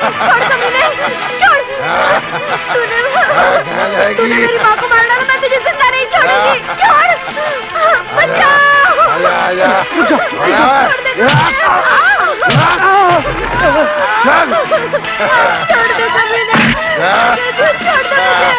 छोड़ कमीने, छोड़। तूने मेरी माँ को मार डाला, मैं तुझे जिंदा नहीं छोड़ूंगी। छोड़, बचाओ। आजा, छोड़ दे कमीने, छोड़ दे मुझे।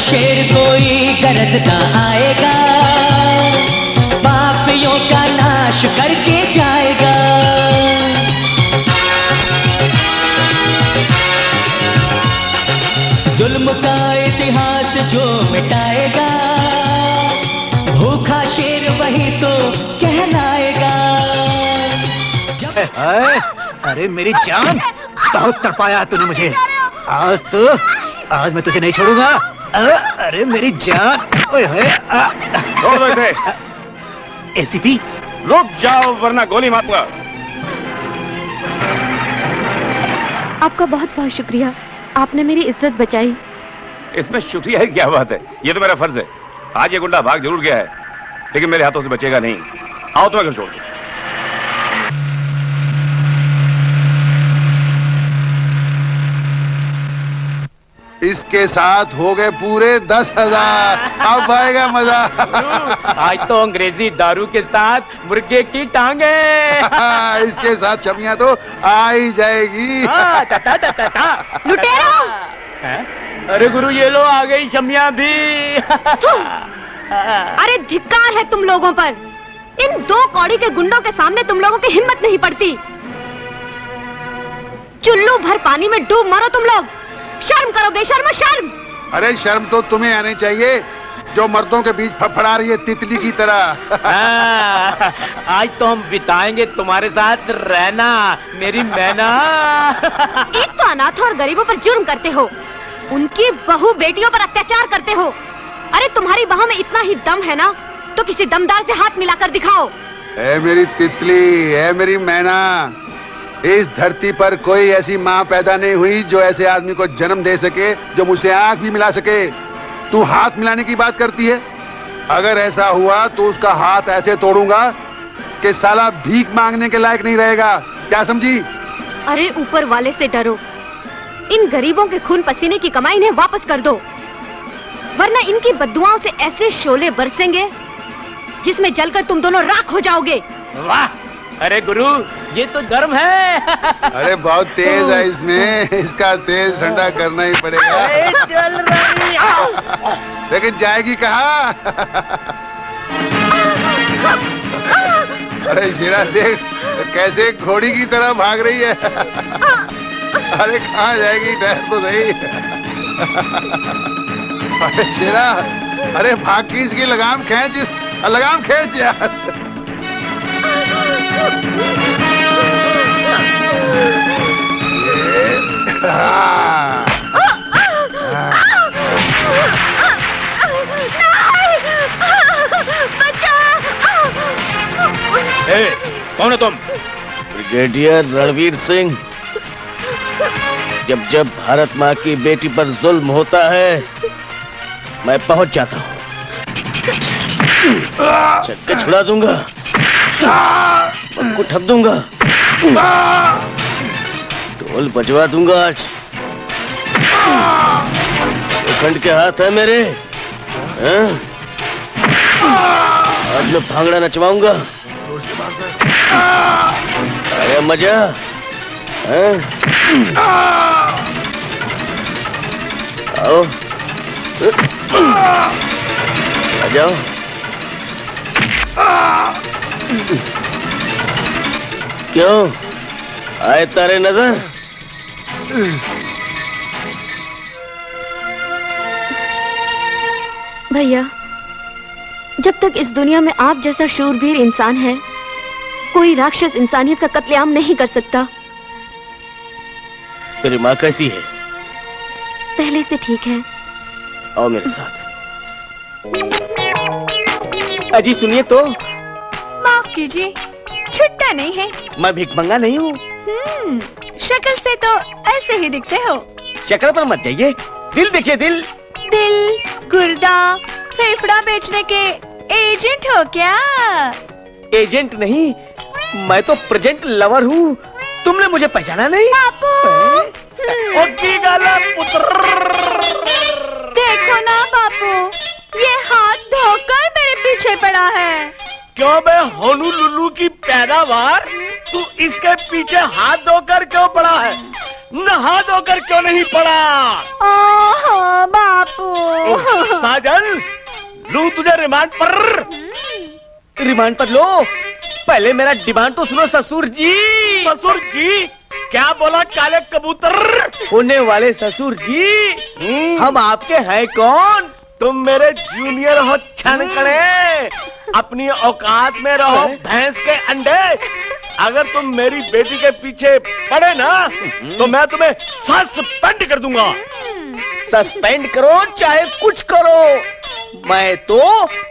शेर कोई गरजता आएगा, पापियों का नाश करके जाएगा। जुल्म का इतिहास जो मिटाएगा, भूखा शेर वही तो कहलाएगा। अरे मेरी जान, बहुत तड़पाया तूने मुझे। आज मैं तुझे नहीं छोड़ूंगा। अरे मेरी जान, ओए होए। एसीपी रुक जाओ वरना गोली मारूंगा। आपका बहुत बहुत शुक्रिया, आपने मेरी इज्जत बचाई। इसमें शुक्रिया की क्या बात है, ये तो मेरा फर्ज है। आज ये गुंडा भाग जरूर गया है, लेकिन मेरे हाथों से बचेगा नहीं। आओ तो घर छोड़ दो। इसके साथ हो गए पूरे 10,000। अब आएगा मजा। आज तो अंग्रेजी दारू के साथ मुर्गे की टांगे। इसके साथ छमिया तो आ ही जाएगी। लुटेरो! अरे गुरु ये लो आ गई शमिया भी। अरे धिक्कार है तुम लोगों पर। इन 2 कौड़ी के गुंडों के सामने तुम लोगों की हिम्मत नहीं पड़ती। चुल्लू भर पानी में डूब मरो तुम लोग। शर्म करो बेशर्मो, शर्म। अरे शर्म तो तुम्हें आनी चाहिए, जो मर्दों के बीच फड़फड़ा रही है तितली की तरह। आज तो हम बिताएंगे तुम्हारे साथ रहना मेरी मैना। एक तो अनाथों और गरीबों पर जुर्म करते हो, उनकी बहू बेटियों पर अत्याचार करते हो। अरे तुम्हारी बाहों में इतना ही दम है ना, तो किसी दमदार से हाथ मिलाकर दिखाओ। ऐ मेरी तितली, ऐ मेरी मैना, इस धरती पर कोई ऐसी माँ पैदा नहीं हुई जो ऐसे आदमी को जन्म दे सके, जो मुझसे आंख भी मिला सके। तू हाथ मिलाने की बात करती है? अगर ऐसा हुआ तो उसका हाथ ऐसे तोड़ूंगा कि साला भीख मांगने के लायक नहीं रहेगा। क्या समझी? अरे ऊपर वाले से डरो, इन गरीबों के खून पसीने की कमाई इन्हें वापस कर दो, वरना इनकी बद्दुआओं से ऐसे शोले बरसेंगे जिसमें जलकर तुम दोनों राख हो जाओगे। वाह! अरे गुरु ये तो गर्म है। अरे बहुत तेज है इसमें, इसका तेज ठंडा करना ही पड़ेगा। चल रही। लेकिन जाएगी कहाँ? अरे शीरा देख कैसे घोड़ी की तरह भाग रही है। अरे कहाँ जाएगी, ठहर तो सही। अरे शेरा, अरे भाग की इसकी लगाम खींच यार। कौन है तुम? ब्रिगेडियर रणवीर सिंह। जब जब भारत माँ की बेटी पर जुल्म होता है मैं पहुंच जाता हूँ। चक्के छुड़ा दूंगा, सबको ठप दूंगा, ढोल बजवा दूंगा। आज खंड के हाथ है मेरे, आज मैं भांगड़ा नचवाऊंगा। अरे मजा आओ, आ जाओ। क्यों आए तारे नजर? भैया, जब तक इस दुनिया में आप जैसा शूरवीर इंसान है, कोई राक्षस इंसानियत का कत्लेआम नहीं कर सकता। तेरी माँ कैसी है? पहले से ठीक है। आओ मेरे साथ। अजी सुनिए तो। माफ कीजिए, छुट्टा नहीं है। मैं भिखमंगा नहीं हूँ। शक्ल से तो ऐसे ही दिखते हो। शक्ल पर मत जाइए, दिल देखिए। दिल गुर्दा फेफड़ा बेचने के एजेंट हो क्या? एजेंट नहीं, मैं तो प्रेजेंट लवर हूँ। तुमने मुझे पहचाना नहीं? बापू, देखो ना बापू, ये हाथ धोकर मेरे पीछे पड़ा है। क्यों मैं होनूलुलु की पैदावार, तू इसके पीछे हाथ धोकर क्यों पड़ा है? नहा धोकर क्यों नहीं पड़ा? ओहो बापू। साजन, लूं तुझे रिमांड पर। रिमांड पर लो, पहले मेरा डिमांड तो सुनो ससुर जी। ससुर जी क्या बोला काले कबूतर? होने वाले ससुर जी, हम आपके हैं कौन? तुम मेरे जूनियर हो छनकड़े। अपनी औकात में रहो भैंस के अंडे। अगर तुम मेरी बेटी के पीछे पड़े ना तो मैं तुम्हें सस्पेंड कर दूंगा। सस्पेंड करो चाहे कुछ करो, मैं तो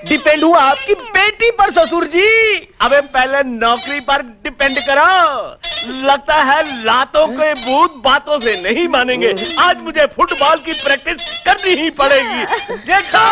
डिपेंड हूँ आपकी बेटी पर ससुर जी। अबे पहले नौकरी पर डिपेंड करो। लगता है लातों के भूत बातों से नहीं मानेंगे। आज मुझे फुटबॉल की प्रैक्टिस करनी ही पड़ेगी। देखो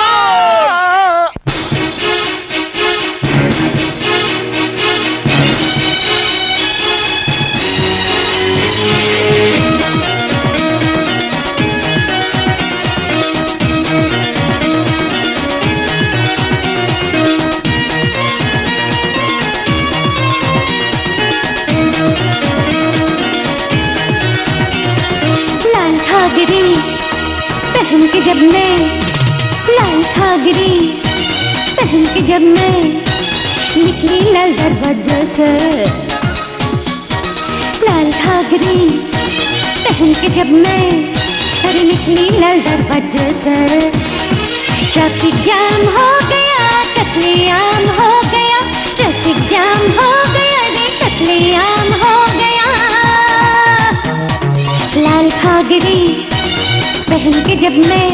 पहन के जब मैं लाल घाघरी पहन के जब मैं निकली लाल दरवाजा से, लाल घाघरी पहन के जब मैं अरे निकली लाल दरवाजा से, ट्रैफिक जाम हो गया, कत्लेआम हो गया, ट्रैफिक जाम हो गया रे, कत्लेआम हो गया। लाल घाघरी पहन के जब मैं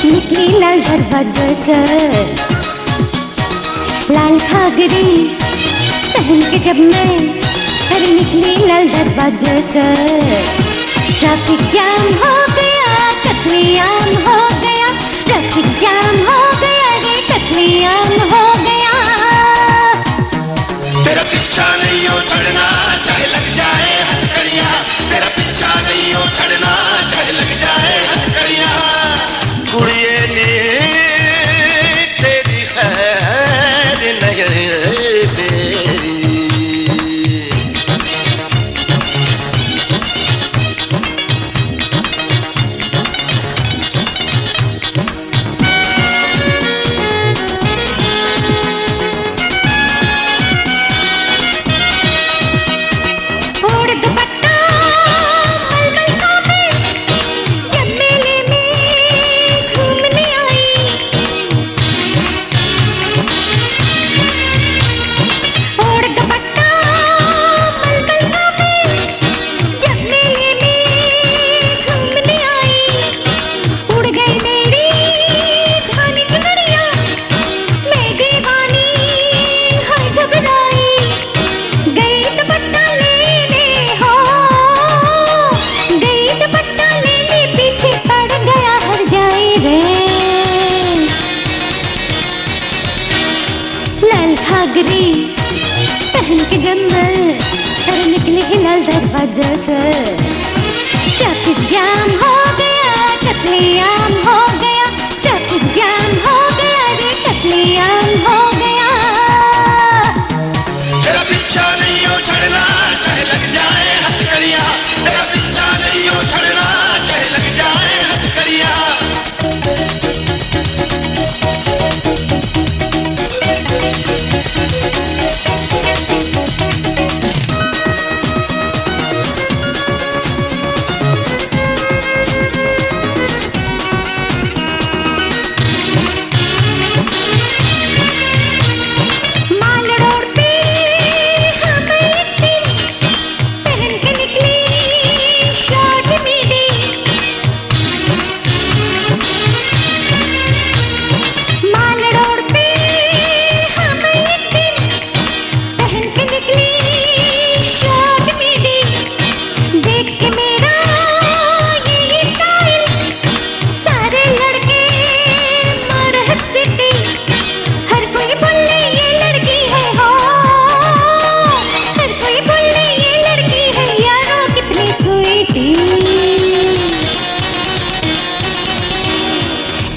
निकली लाल दरवाजा से, लाल घाघरी पहन के जब मैं अरे निकली लाल दरवाजा से, ट्रैफिक जाम हो गया, कत्लेआम हो गया, ट्रैफिक जाम हो गया रे, कत्लेआम हो गया। तेरा पीछा नहीं हो छड़ना चाहे लग जाए हथकड़ियां, तेरा पीछा नहीं हो छड़ना चाहे लग जाए हथकड़ियां। कुड़िए ने तेरी खैर नहीं तेरी, वजह से ट्रैफिक जाम हो गया, कत्लेआम हो गया, ट्रैफिक जाम हो गया, रे कत्लेआम हो गया। तेरा पीछा नहीं हो छड़ना, चाहे लग जाए हथकड़िया। तेरा पीछा नहीं हो छड़ना, चाहे लग जाए हथकड़िया।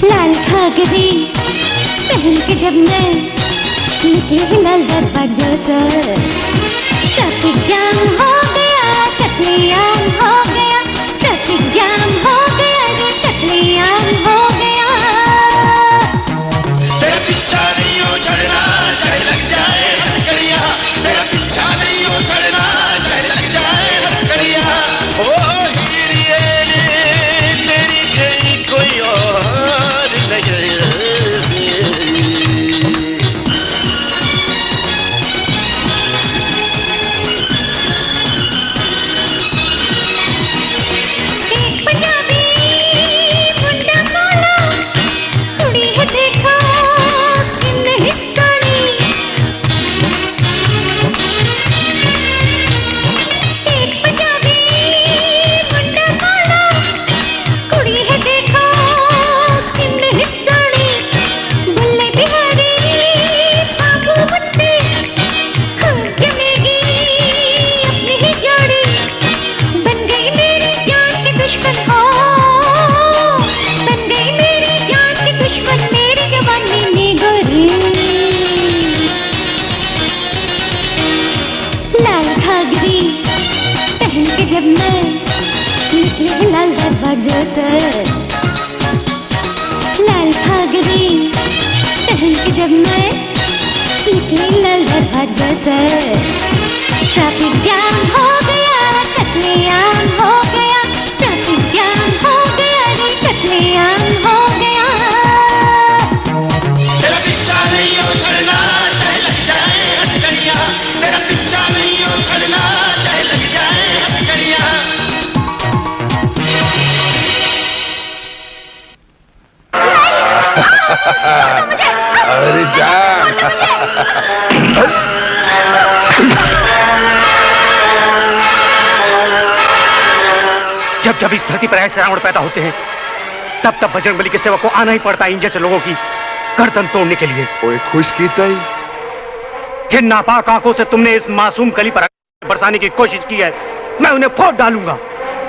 लाल घाघरी पहन के जब मैं निकली लाल दरवाजे से ट्रैफिक जाम हो गया, कत्लेआम हो गया, ट्रैफिक जाम हो गया, रे कत्लेआम हो गया। तेरा पीछा नहीं हो छड़ना, चाहे लग जाए हथकड़िया। तेरा पीछा नहीं हो छड़ना, चाहे लग जाए हथकड़िया। ओ हीरिए रे, तेरी जैसी कोई और नहीं। लाल घाघरी पहन के जब मैं निकली लाल दरवाजे से ट्रैफिक जाम हो गया, कत्लेआम हो गया, ट्रैफिक जाम हो गया, रे कत्लेआम हो गया। तेरा पीछा नहीं हो छड़ना, चाहे लग जाए हथकड़िया। तेरा पीछा नहीं हो छड़ना, चाहे लग जाए हथकड़िया। अरे जान जब जब इस धरती पर ऐसे रावण पैदा होते हैं, तब तब बजरंगबली के सेवक को आना ही पड़ता है इन जैसे लोगों की गर्दन तोड़ने के लिए। ओए खुश की तई, जिन नापाक आंखों से तुमने इस मासूम कली पर बरसाने की कोशिश की है, मैं उन्हें फोड़ डालूंगा।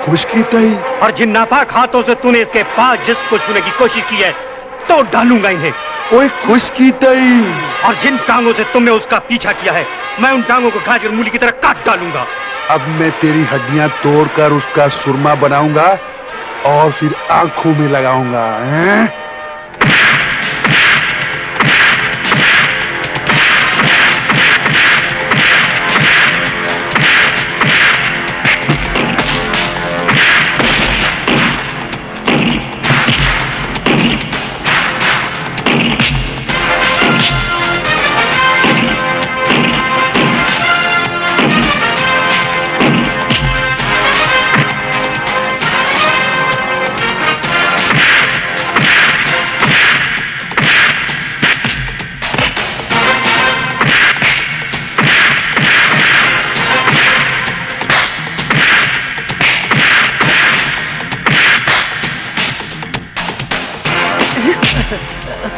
खुश की तई, और जिन नापाक हाथों से तूने इसके पास जिस्म को छूने की कोशिश की है, तोड़ डालूंगा इन्हें। ओए खुश की तई, और जिन टांगों से तुमने उसका पीछा किया है, मैं उन टांगों को गाजर मूली की तरह काट डालूंगा। अब मैं तेरी हड्डियां तोड़कर उसका सुरमा बनाऊंगा और फिर आंखों में लगाऊंगा। हैं?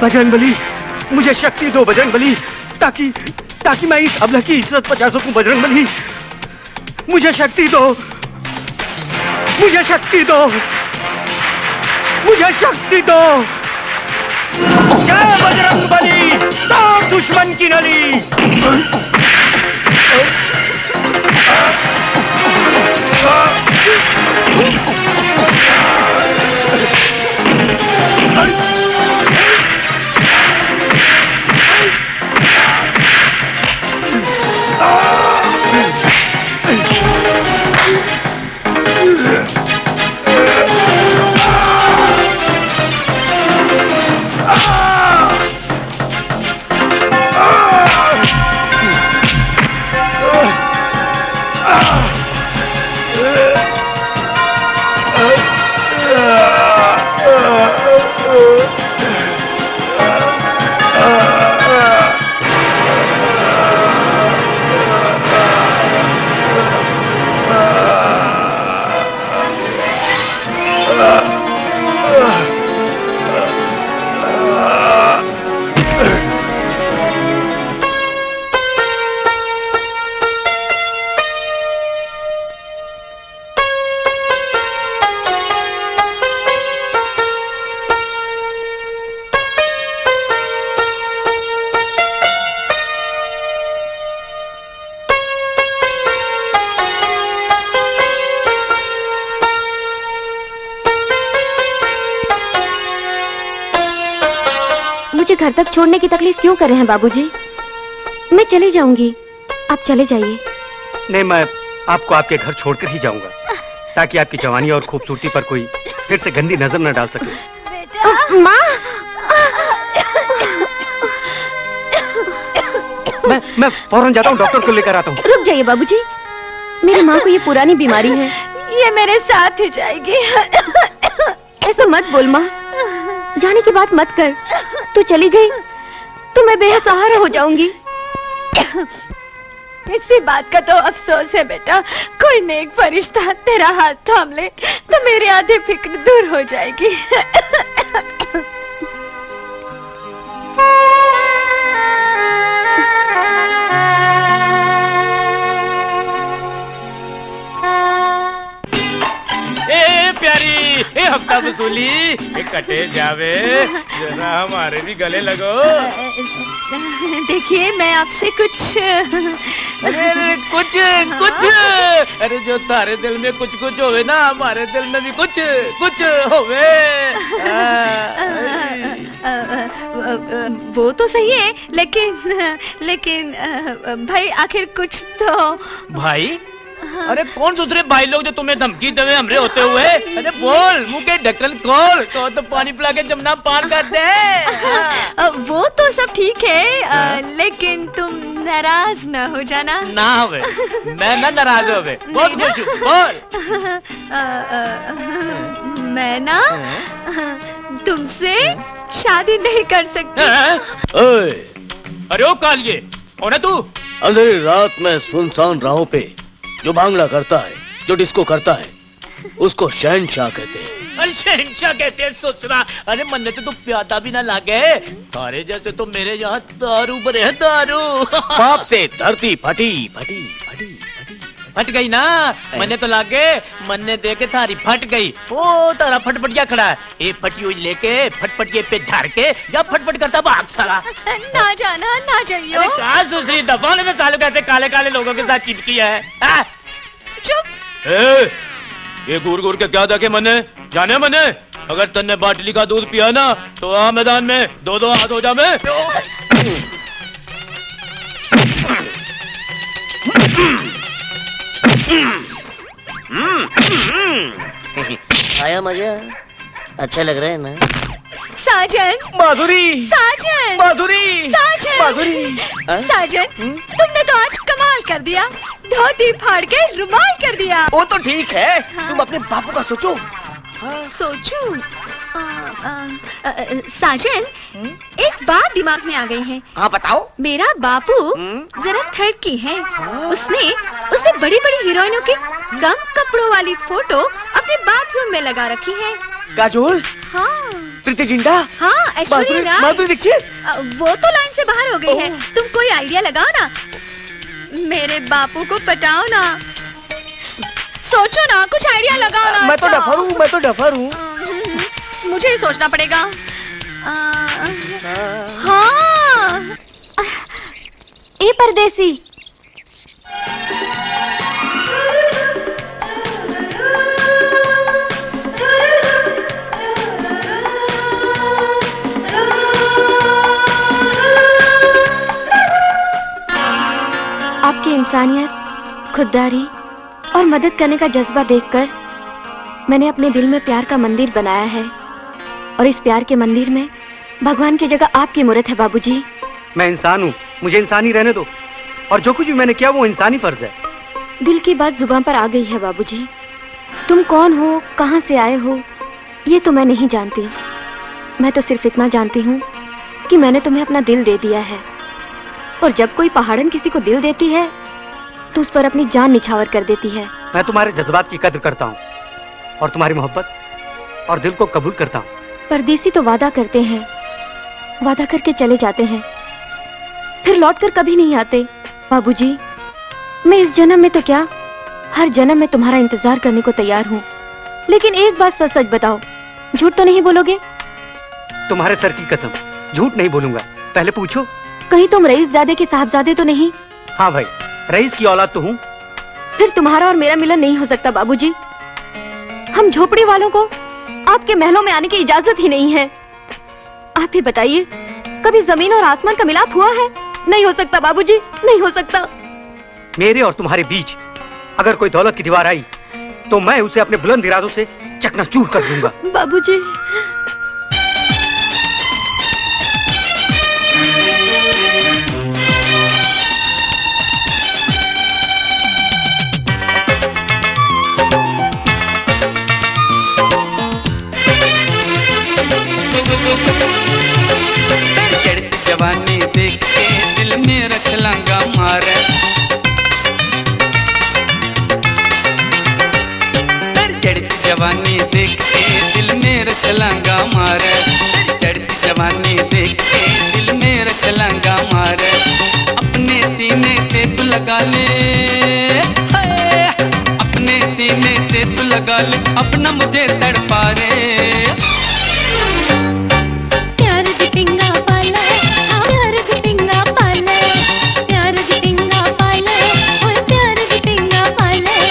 बजरंगबली, मुझे शक्ति दो बजरंगबली, ताकि मैं इस अबला की इज्जत बचा सकूं। बजरंगबली, मुझे शक्ति दो, मुझे शक्ति दो, मुझे शक्ति दो। जय बजरंगबली, तोड़ दुश्मन की नली। मुझे घर तक छोड़ने की तकलीफ क्यों कर रहे हैं बाबूजी? मैं चली जाऊंगी, आप चले जाइए। नहीं, मैं आपको आपके घर छोड़कर ही जाऊंगा, ताकि आपकी जवानी और खूबसूरती पर कोई फिर से गंदी नजर न डाल सके। माँ, मैं फौरन जाता हूँ, डॉक्टर को लेकर आता हूँ। रुक जाइए बाबूजी, मेरी माँ को ये पुरानी बीमारी है, ये मेरे साथ ही जाएगी। ऐसा मत बोल माँ, जाने की बात मत कर। तू चली गई तो मैं बेसहारा हो जाऊंगी। इसी बात का तो अफसोस है बेटा, कोई नेक फरिश्ता तेरा हाथ थाम ले तो मेरी आधी फिक्र दूर हो जाएगी। ए हफ्ता वसूली, कटे जावे, जरा हमारे भी गले लगो। देखिए मैं आपसे कुछ अरे कुछ कुछ, अरे जो तारे दिल में कुछ कुछ होवे ना, हमारे दिल में भी कुछ कुछ होवे। वो तो सही है, लेकिन भाई आखिर कुछ तो। भाई? अरे कौन सोच रहे भाई लोग जो तुम्हें धमकी देवे हमरे होते हुए? अरे बोल, मुंह के ढक्कन खोल तो पानी पिला के जमुना पार कर दे। वो तो सब ठीक है, लेकिन तुम नाराज न हो जाना। ना होवे, मैं ना नाराज होवे, बहुत खुश हूँ, बोल। मैं ना तुमसे शादी नहीं कर सकती। ओए, अरे ओ कालिए, कौन है तू? अंधेरी रात में सुनसान राहों पे जो भांगड़ा करता है, जो डिस्को करता है, उसको शहनशाह कहते हैं। अरे शहनशाह कहते हैं ससुरा? अरे मन तो प्यादा भी ना लागे, तारे जैसे तो मेरे यहाँ दारू भरे हैं, दारू। पाप से धरती फटी फटी फटी फटी फट गई ना, मन्ने तो लागे, मन्ने देखे थारी फट गई। ओ तारा फटफटिया खड़ा है, ए फटी हुई लेके फटफटिए पे धर के या फटफट करता भाग साला। ना जाना, ना जाइयो। अरे कहा सुसी, दफाने में चालू कैसे काले काले लोगों के साथ चिपकी है। चुप। ये घूर घूर के क्या देखे मन्ने, जाने मन्ने, अगर तन्ने बाटली का दूध पिया ना तो आ मैदान में दो दो हाथ हो जा। मैं आया मजा, अच्छा लग रहा है ना? साजन, माधुरी, साजन, माधुरी, साजन, माधुरी। साजन, तुमने तो आज कमाल कर दिया, धोती फाड़ के रुमाल कर दिया। वो तो ठीक है, हाँ। तुम अपने बापू का सोचो। सोचूं? साजन, एक बात दिमाग में आ गई है। हाँ बताओ। मेरा बापू जरा थर्ड की है, उसने बड़ी बड़ी हीरोइनों की कम कपड़ों वाली फोटो अपने बाथरूम में लगा रखी है। काजोल? हाँ। प्रीति जिंटा? हाँ, ऐश्वर्या राय। माधुरी दीक्षित? वो तो लाइन से बाहर हो गई है, तुम कोई आइडिया लगाओ ना, मेरे बापू को पटाओ ना। सोचो ना, कुछ आइडिया लगाओ ना। मैं तो अच्छा। डफर हूँ, मैं तो डफर हूँ। मुझे ही सोचना पड़ेगा। हाँ, ए परदेसी, आपकी इंसानियत, खुददारी और मदद करने का जज्बा देखकर मैंने अपने दिल में प्यार का मंदिर बनाया है, और इस प्यार के मंदिर में भगवान की जगह आपकी मूर्त है बाबूजी। मैं इंसान हूँ, मुझे इंसान ही रहने दो, और जो कुछ भी मैंने किया वो इंसानी फर्ज है। दिल की बात जुबान पर आ गई है बाबूजी। तुम कौन हो, कहां से आए हो, ये तो मैं नहीं जानती। मैं तो सिर्फ इतना जानती हूँ कि मैंने तुम्हें अपना दिल दे दिया है, और जब कोई पहाड़न किसी को दिल देती है तो उस पर अपनी जान निछावर कर देती है। मैं तुम्हारे जज्बात की कद्र करता हूँ और तुम्हारी मोहब्बत और दिल को कबूल करता हूँ। परदेसी तो वादा करते हैं, वादा करके चले जाते हैं, फिर लौटकर कभी नहीं आते। बाबूजी, मैं इस जन्म में तो क्या, हर जन्म में तुम्हारा इंतजार करने को तैयार हूँ। लेकिन एक बात सच सच बताओ, झूठ तो नहीं बोलोगे? तुम्हारे सर की कसम, झूठ नहीं बोलूंगा। पहले पूछो। कहीं तुम रईसजादे के साहबजादे तो नहीं? हाँ भाई, रईस की औलाद तो हूँ। फिर तुम्हारा और मेरा मिलन नहीं हो सकता बाबूजी। हम झोपड़ी वालों को आपके महलों में आने की इजाजत ही नहीं है। आप ही बताइए, कभी जमीन और आसमान का मिलाप हुआ है? नहीं हो सकता बाबूजी, नहीं हो सकता। मेरे और तुम्हारे बीच अगर कोई दौलत की दीवार आई तो मैं उसे अपने बुलंद इरादों से चकनाचूर कर दूंगा। बाबूजी, चढ़ती जवानी देख के दिल में रख लांगा मारे, चढ़ती जवानी देख के दिल में रख लांगा मारे, चढ़ती जवानी देख के दिल में रख लांगा मारे। अपने सीने से तू लगा ले, हाय, अपने सीने से तू लगा ले, अपना मुझे तड़पा रे। प्यार दी पिंगा पाले, हाँ प्यार दी पिंगा पाले, प्यार दी पिंगा पाले, ओए प्यार दी पिंगा पाले।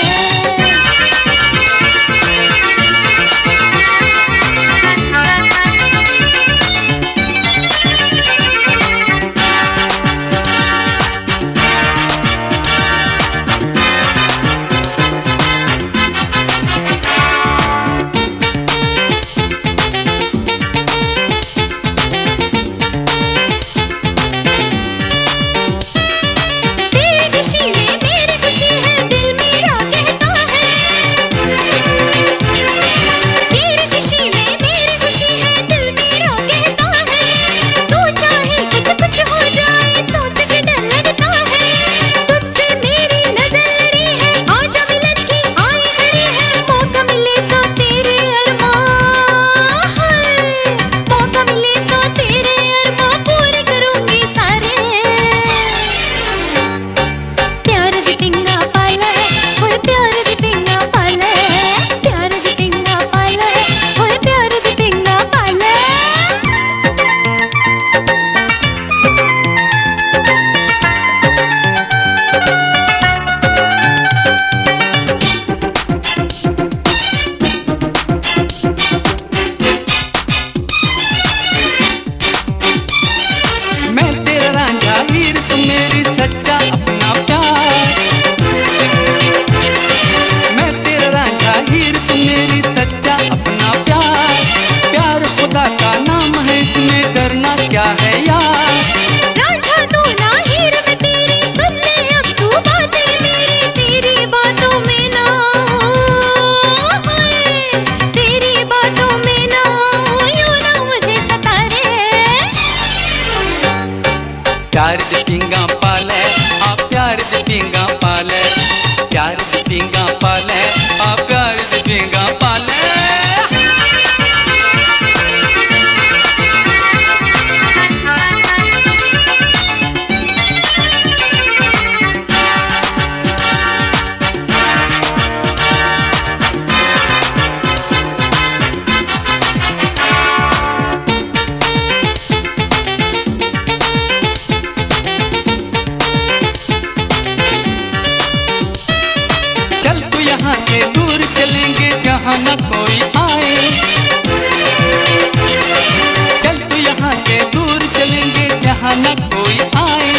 न कोई आए,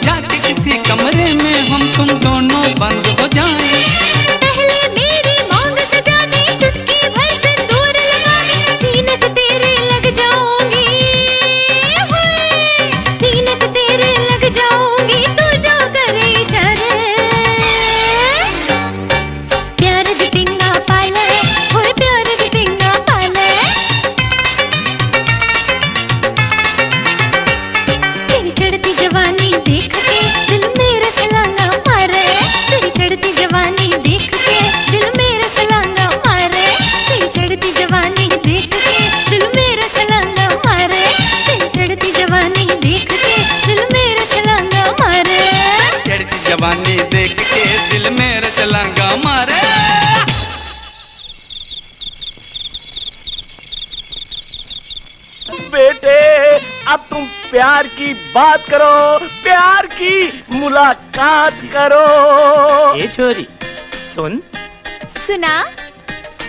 जाके किसी कमरे में हम तुम दोनों बंद हो जाएं। पहले मेरी मांग सजा दे, चुटकी भर सिंदूर लगा दे, सीने से तेरे लग जाऊंगी, सीने से तेरे लग जाऊंगी, तू जो करे इशारे। प्यार दी पिंगा पाले, होए प्यार दी पिंगा पाले, तेरी चढ़ती जवानी देख के दिल मेरा छलांगा मारे, तेरी चढ़ती जवानी देख के दिल मेरा छलांगा मारे, तेरी चढ़ती जवानी देख के दिल मेरा छलांगा मारे, तेरी चढ़ती जवानी देख के दिल मेरा छलांगा मारे। चढ़ती जवानी देख के दिल मेरा छलांगा मारे। बेटे अब तुम प्यार की बात करो, प्यार की मुलाकात करो। ये छोरी सुन, सुना?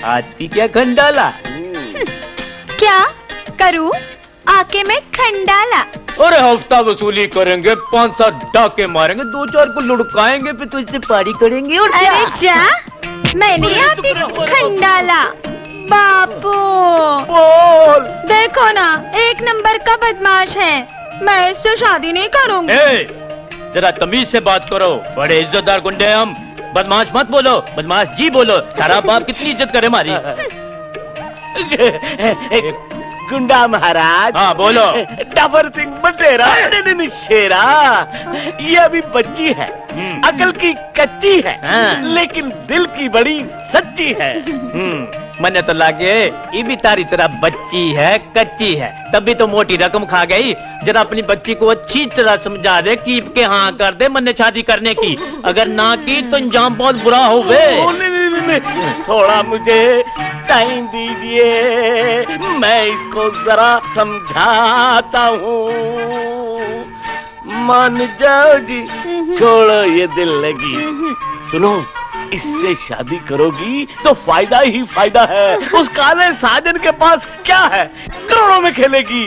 आती क्या खंडाला? क्या करूं? आके मैं खंडाला। अरे हफ्ता वसूली करेंगे, 5-7 डाके मारेंगे, 2-4 को लुढ़काएंगे, फिर तुझसे पारी करेंगे। और क्या? अरे जा, मैं नहीं आती खंडाला। बापू बोल। देखो ना, 1 नंबर का बदमाश है, मैं इससे शादी नहीं करूंगी। जरा तमीज से बात करो, बड़े इज्जतदार गुंडे हैं हम। बदमाश मत बोलो, बदमाश जी बोलो। तारा बाप कितनी इज्जत करे हमारी। गुंडा महाराज। हाँ बोलो। टबर सिंह बटेरा, नहीं शेरा, ये अभी बच्ची है, अकल की कच्ची है, लेकिन दिल की बड़ी सच्ची है। मने तो लागे ये भी तारी तरह बच्ची है, कच्ची है, तभी तो मोटी रकम खा गई। जरा अपनी बच्ची को अच्छी तरह समझा दे कि के हाँ कर दे मन्ने शादी करने की, अगर ना की तो अंजाम बहुत बुरा होवे। थोड़ा मुझे टाइम दीजिए, मैं इसको जरा समझाता हूँ। मान जाओ जी, छोड़ो ये दिल लगी। सुनो, इससे शादी करोगी तो फायदा ही फायदा है। उस काले साजन के पास क्या है? करोड़ों में खेलेगी,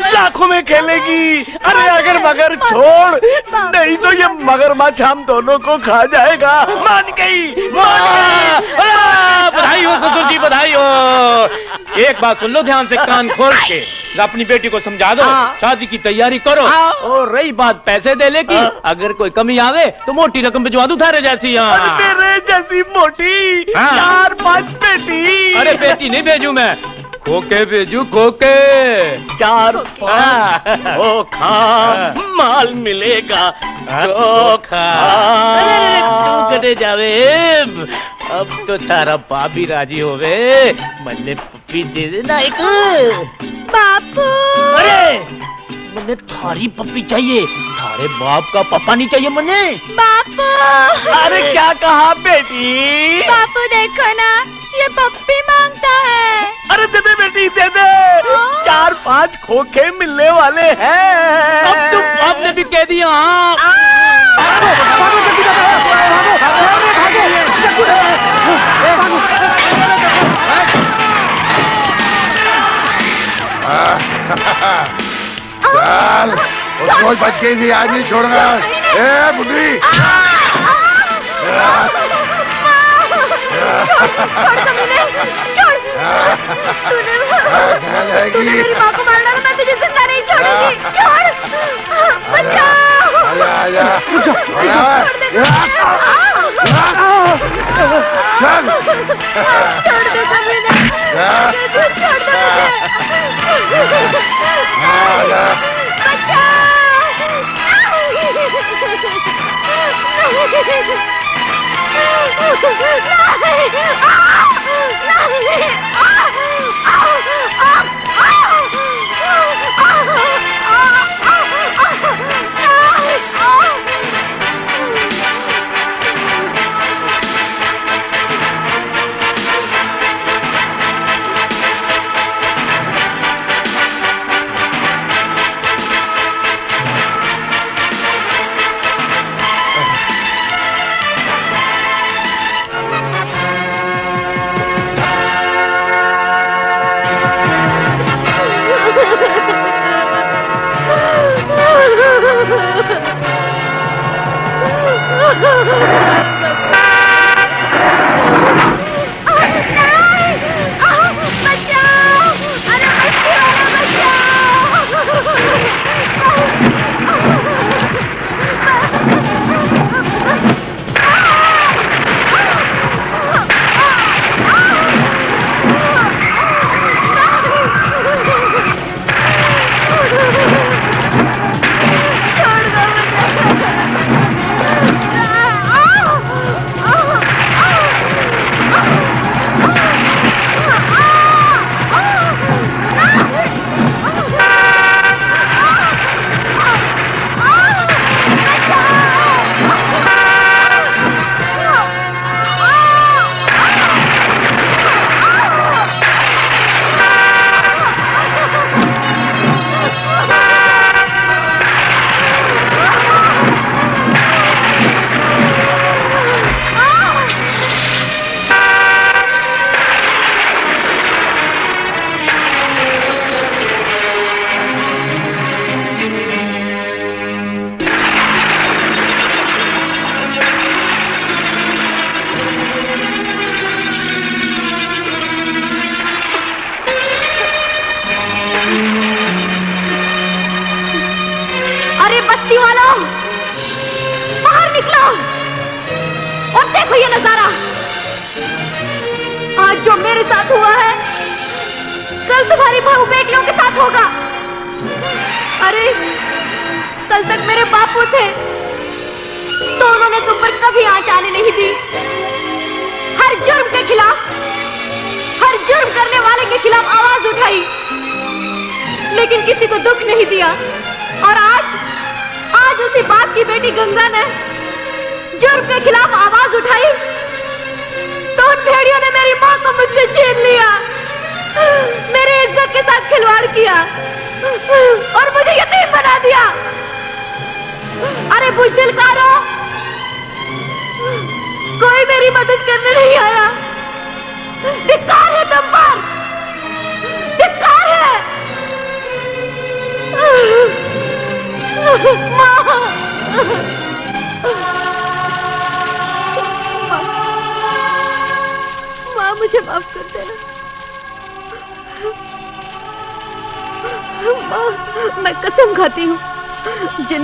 लाखों में खेलेगी। अरे अगर मगर छोड़, नहीं तो ये मगरमच्छ हम दोनों को खा जाएगा। मान गई, बधाई हो ससुर जी, बधाई हो। एक बात सुन लो ध्यान से, कान खोल के, अपनी बेटी को समझा दो, शादी की तैयारी करो। और रही बात पैसे देने की, अगर कोई कमी आवे तो मोटी रकम भिजवा दूं थारे जैसी। मेरे जैसी मोटी 4-5 बेटी। अरे बेटी नहीं भेजू मैं, खोके भेजू, खोके। 4-5 खोखा माल मिलेगा, खोखा करे जावे। अब तो तारा बाप भी राजी होवे, मन्ने पप्पी दे देना एक। बापू, अरे मन्ने थारी पप्पी चाहिए, थारे बाप का पप्पा नहीं चाहिए मन्ने। बापू, अरे क्या कहा बेटी? बापू देखो ना, ये पप्पी मांगता है। अरे दे दे बेटी, दे दे। 4-5 खोखे मिलने वाले हैं। अब तो बाप ने भी कह दिया। चल, उसको बच गई थी, आज नहीं छोड़ूंगा। ए बुढ़ी, तूने मेरी माँ को मारना, मैं तुझे जिंदा नहीं छोड़ूंगी। छोड़, बचाओ। आजा, छोड़ दे कमीने, छोड़ दे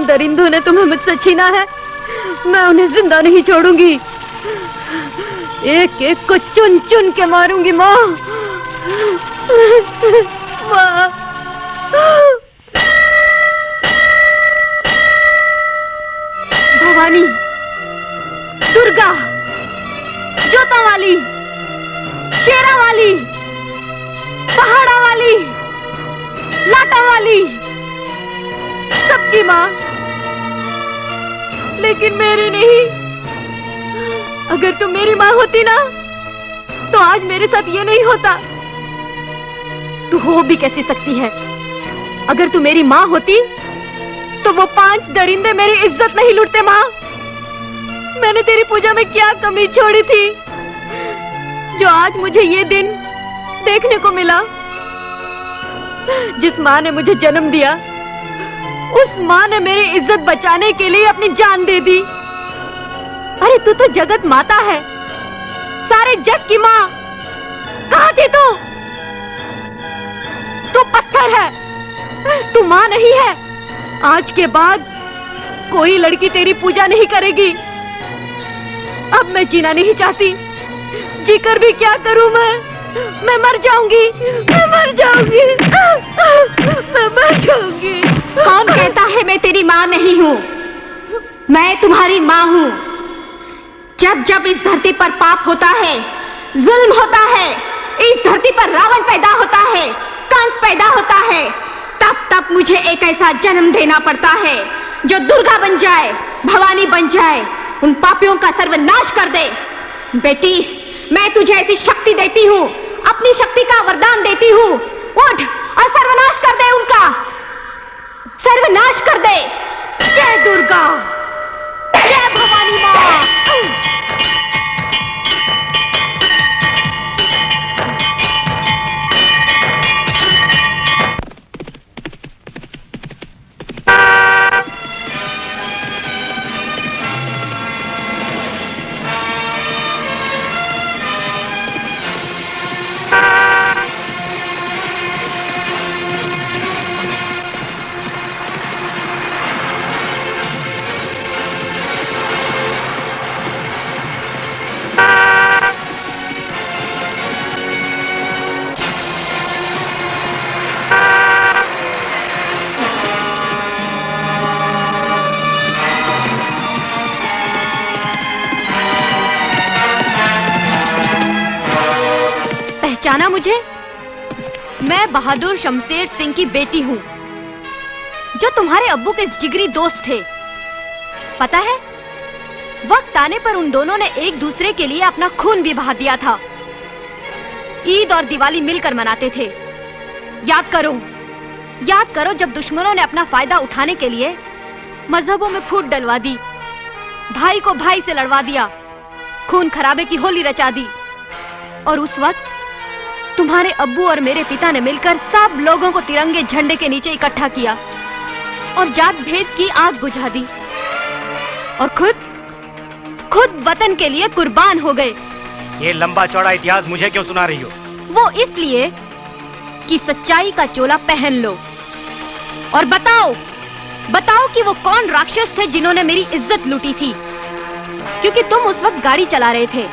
दरिंदों ने तुम्हें मुझसे छीना है, मैं उन्हें जिंदा नहीं छोड़ूंगी। एक एक को चुन चुन के मारूंगी माँ। माँ। भवानी, दुर्गा, जोता वाली, शेरा वाली, पहाड़ा वाली, लाटा वाली, सबकी माँ, लेकिन मेरी नहीं। अगर तुम मेरी माँ होती ना, तो आज मेरे साथ ये नहीं होता। तू हो भी कैसी सकती है? अगर तू मेरी माँ होती, तो वो 5 दरिंदे मेरी इज्जत नहीं लूटते। माँ, मैंने तेरी पूजा में क्या कमी छोड़ी थी, जो आज मुझे ये दिन देखने को मिला। जिस माँ ने मुझे जन्म दिया, उस माँ ने मेरी इज्जत बचाने के लिए अपनी जान दे दी। अरे तू तो जगत माता है, सारे जग की माँ। कहाँ थी तू? तू पत्थर है, तू माँ नहीं है। आज के बाद कोई लड़की तेरी पूजा नहीं करेगी। अब मैं जीना नहीं चाहती, जीकर भी क्या करूं मैं मर जाऊंगी, मैं मर जाऊंगी, मैं मर जाऊंगी। कौन कहता है मैं तेरी माँ नहीं हूँ? मैं तुम्हारी माँ हूँ। जब जब इस धरती पर पाप होता है, जुल्म होता है, इस धरती पर रावण पैदा होता है, कंस पैदा होता है, तब तब मुझे एक ऐसा जन्म देना पड़ता है जो दुर्गा बन जाए, भवानी बन जाए, उन पापियों का सर्वनाश कर दे। बेटी, मैं तुझे ऐसी शक्ति देती हूँ, अपनी शक्ति का वरदान देती हूँ। उठ और सर्वनाश कर दे उनका, सर्वनाश कर दे। जय दुर्गा, जय भवानी माँ। मुझे? मैं बहादुर शमशेर सिंह की बेटी हूँ, जो तुम्हारे अब्बू के जिगरी दोस्त थे। पता है, वक्त आने पर उन दोनों ने एक दूसरे के लिए अपना खून भी बहा दिया था। ईद और दिवाली मिलकर मनाते थे। याद करो जब दुश्मनों ने अपना फायदा उठाने के लिए मजहबों में फूट डलवा दी, भाई को भाई से लड़वा दिया, खून खराबे की होली रचा दी। और उस वक्त तुम्हारे अब्बू और मेरे पिता ने मिलकर सब लोगों को तिरंगे झंडे के नीचे इकट्ठा किया और जात भेद की आग बुझा दी और खुद वतन के लिए कुर्बान हो गए। ये लंबा चौड़ा इतिहास मुझे क्यों सुना रही हो? वो इसलिए कि सच्चाई का चोला पहन लो और बताओ कि वो कौन राक्षस थे जिन्होंने मेरी इज्जत लूटी थी, क्योंकि तुम उस वक्त गाड़ी चला रहे थे।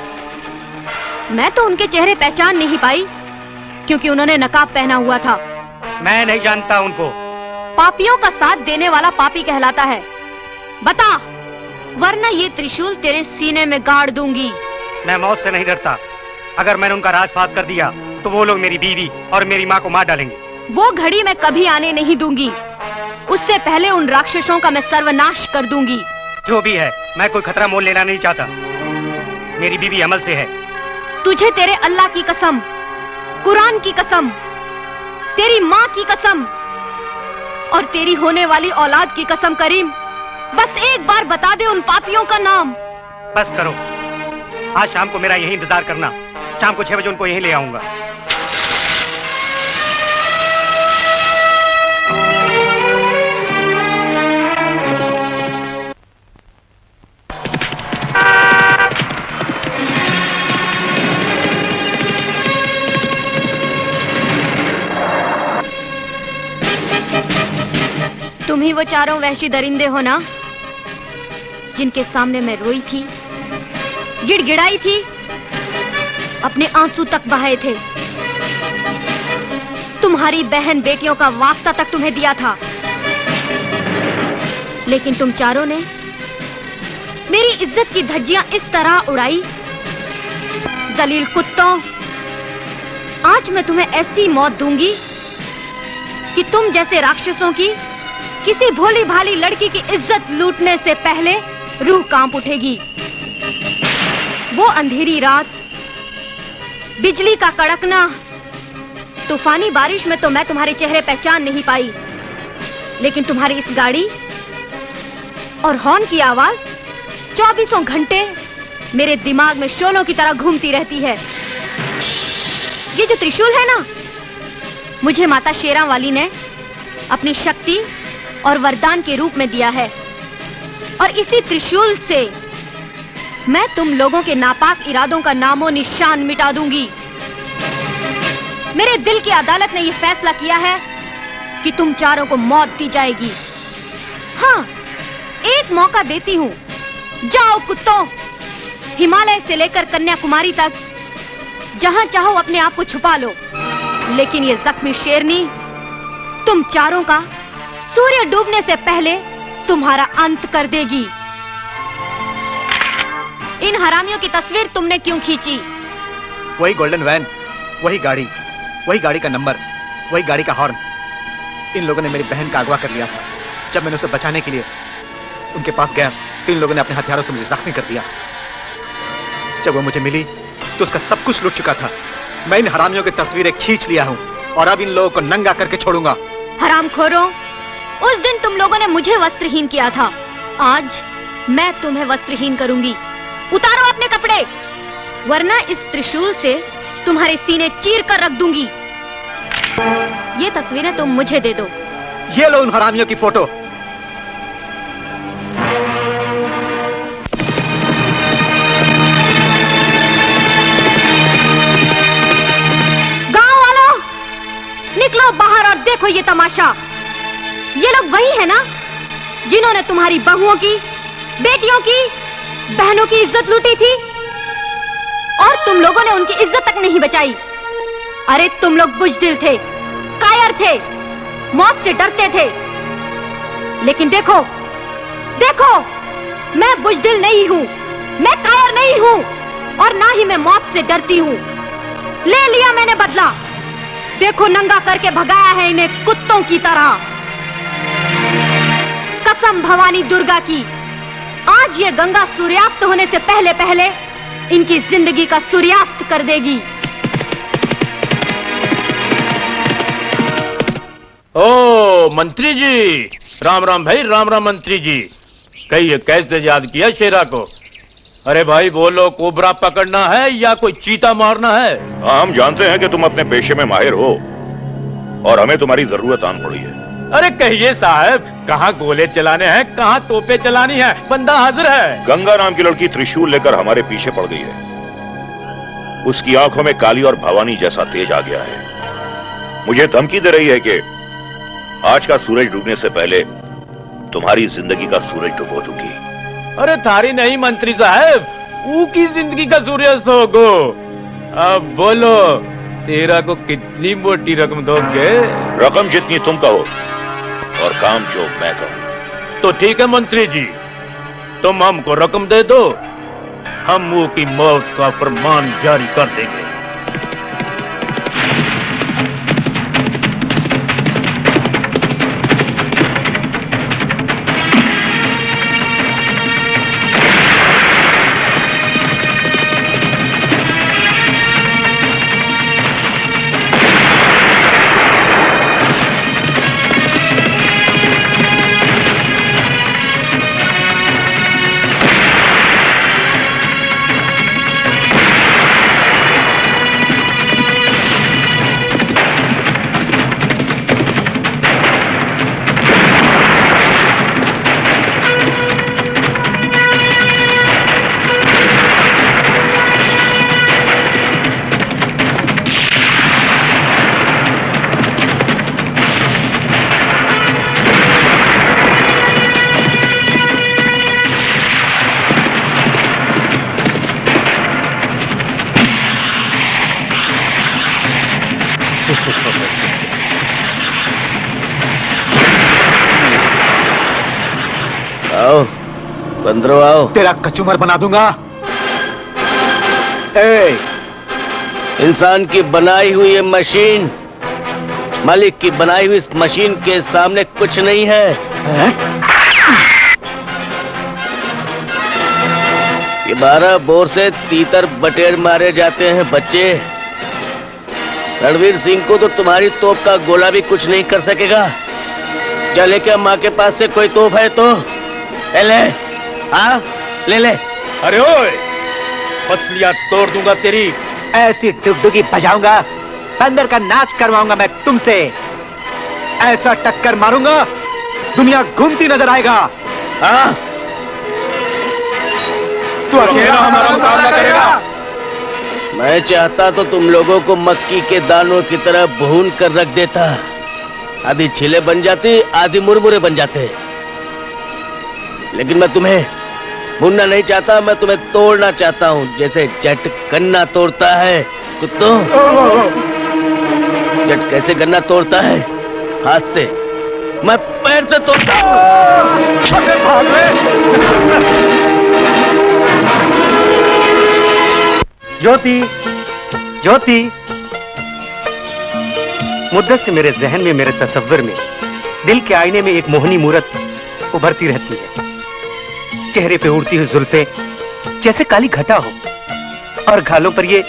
मैं तो उनके चेहरे पहचान नहीं पाई क्योंकि उन्होंने नकाब पहना हुआ था। मैं नहीं जानता उनको। पापियों का साथ देने वाला पापी कहलाता है। बता, वरना ये त्रिशूल तेरे सीने में गाड़ दूंगी। मैं मौत से नहीं डरता। अगर मैंने उनका राजपास कर दिया तो वो लोग मेरी बीवी और मेरी माँ को मार डालेंगे। वो घड़ी मैं कभी आने नहीं दूंगी। उससे पहले उन राक्षसों का मैं सर्वनाश कर दूंगी। जो भी है, मैं कोई खतरा मोल लेना नहीं चाहता। मेरी बीवी अमल से है। तुझे तेरे अल्लाह की कसम, कुरान की कसम, तेरी माँ की कसम और तेरी होने वाली औलाद की कसम करीम, बस एक बार बता दे उन पापियों का नाम। बस करो। आज शाम को मेरा यही इंतजार करना। शाम को 6 बजे उनको यहीं ले आऊंगा। तुम ही वो चारों वहशी दरिंदे हो ना, जिनके सामने मैं रोई थी, गिड़गिड़ाई थी, अपने आंसू तक बहाए थे। तुम्हारी बहन बेटियों का वास्ता तक तुम्हें दिया था, लेकिन तुम चारों ने मेरी इज्जत की धज्जियां इस तरह उड़ाई। जलील कुत्तों, आज मैं तुम्हें ऐसी मौत दूंगी कि तुम जैसे राक्षसों की किसी भोली भाली लड़की की इज्जत लूटने से पहले रूह कांप उठेगी। वो अंधेरी रात, बिजली का कड़कना, तूफानी बारिश में तो मैं तुम्हारे चेहरे पहचान नहीं पाई, लेकिन तुम्हारी इस गाड़ी और हॉर्न की आवाज 24 घंटे मेरे दिमाग में शोलों की तरह घूमती रहती है। ये जो त्रिशूल है ना, मुझे माता शेरा वाली ने अपनी शक्ति और वरदान के रूप में दिया है, और इसी त्रिशूल से मैं तुम लोगों के नापाक इरादों का नामो निशान मिटा दूंगी। मेरे दिल की अदालत ने यह फैसला किया है कि तुम चारों को मौत दी जाएगी। हाँ, एक मौका देती हूँ। जाओ कुत्तों, हिमालय से लेकर कन्याकुमारी तक जहां चाहो अपने आप को छुपा लो, लेकिन ये जख्मी शेरनी तुम चारों का सूर्य डूबने से पहले तुम्हारा अंत कर देगी। इन हरामियों की तस्वीर तुमने क्यों खींची? वही गोल्डन वैन, वही गाड़ी का नंबर, वही गाड़ी का हॉर्न। इन लोगों ने मेरी बहन का अगवा कर लिया था। जब मैंने उसे बचाने के लिए उनके पास गया तो इन लोगों ने अपने हथियारों से मुझे जख्मी कर दिया। जब वो मुझे मिली तो उसका सब कुछ लूट चुका था। मैं इन हरामियों की तस्वीरें खींच लिया हूँ और अब इन लोगों को नंगा करके छोड़ूंगा। हरामखोरों, उस दिन तुम लोगों ने मुझे वस्त्रहीन किया था, आज मैं तुम्हें वस्त्रहीन करूंगी। उतारो अपने कपड़े, वरना इस त्रिशूल से तुम्हारे सीने चीर कर रख दूंगी। ये तस्वीरें तुम मुझे दे दो। ये लो उन हरामियों की फोटो। गांव वालों, निकलो बाहर और देखो ये तमाशा। ये लोग वही है ना जिन्होंने तुम्हारी बहुओं की, बेटियों की, बहनों की इज्जत लूटी थी, और तुम लोगों ने उनकी इज्जत तक नहीं बचाई। अरे तुम लोग बुज़दिल थे, कायर थे, मौत से डरते थे, लेकिन देखो मैं बुज़दिल नहीं हूँ, मैं कायर नहीं हूँ, और ना ही मैं मौत से डरती हूँ। ले लिया मैंने बदला। देखो नंगा करके भगाया है इन्हें कुत्तों की तरह। कसम भवानी दुर्गा की, आज ये गंगा सूर्यास्त होने से पहले पहले इनकी जिंदगी का सूर्यास्त कर देगी। ओ मंत्री जी, राम राम भाई, राम राम मंत्री जी। कहिए कैसे याद किया शेरा को? अरे भाई बोलो, कोबरा पकड़ना है या कोई चीता मारना है? हम जानते हैं कि तुम अपने पेशे में माहिर हो और हमें तुम्हारी जरूरत आन पड़ी है। अरे कहिए साहब, कहाँ गोले चलाने हैं, कहाँ तोपे चलानी है, बंदा हाजिर है। गंगा नाम की लड़की त्रिशूल लेकर हमारे पीछे पड़ गई है। उसकी आंखों में काली और भवानी जैसा तेज आ गया है। मुझे धमकी दे रही है कि आज का सूरज डूबने से पहले तुम्हारी जिंदगी का सूरज डुबो दूंगी। अरे थारी नहीं मंत्री साहब, ऊ की जिंदगी का सूर्यास्त होगो। अब बोलो, तेरा को कितनी मोटी रकम दोगे? रकम जितनी तुम कहो और काम जो मैं कहूं। तो ठीक है मंत्री जी, तुम हमको रकम दे दो, हम वो की मौत का फरमान जारी कर देंगे। आओ बंदरो, आओ। तेरा कचूमर बना दूंगा। ए, इंसान की बनाई हुई ये मशीन मालिक की बनाई हुई इस मशीन के सामने कुछ नहीं है। ये 12 बोर से तीतर बटेर मारे जाते हैं बच्चे। रणवीर सिंह को तो तुम्हारी तोप का गोला भी कुछ नहीं कर सकेगा। चले क्या माँ के पास से कोई तोप है तो ले। हाँ ले ले। अरे ओए, मछलियां तोड़ दूंगा तेरी। ऐसी डुगडुगी बजाऊंगा, अंदर का नाच करवाऊंगा मैं तुमसे। ऐसा टक्कर मारूंगा, दुनिया घूमती नजर आएगा। हाँ तू अकेला हमारा मुकाबला करेगा? मैं चाहता तो तुम लोगों को मक्की के दानों की तरह भून कर रख देता। आधी छिले बन जाते, आधी मुरमुरे बन जाते। लेकिन मैं तुम्हें भूनना नहीं चाहता, मैं तुम्हें तोड़ना चाहता हूँ, जैसे जट गन्ना तोड़ता है। कुत्तों, जट कैसे गन्ना तोड़ता है? हाथ से, मैं पैर से तोड़ता हूँ। ज्योति, ज्योति, मुद्दत से मेरे जहन में, मेरे तस्वीर में, दिल के आईने में एक मोहनी मूरत उभरती रहती है। चेहरे पे उड़ती हुई जुल्फे जैसे काली घटा हो, और गालों पर ये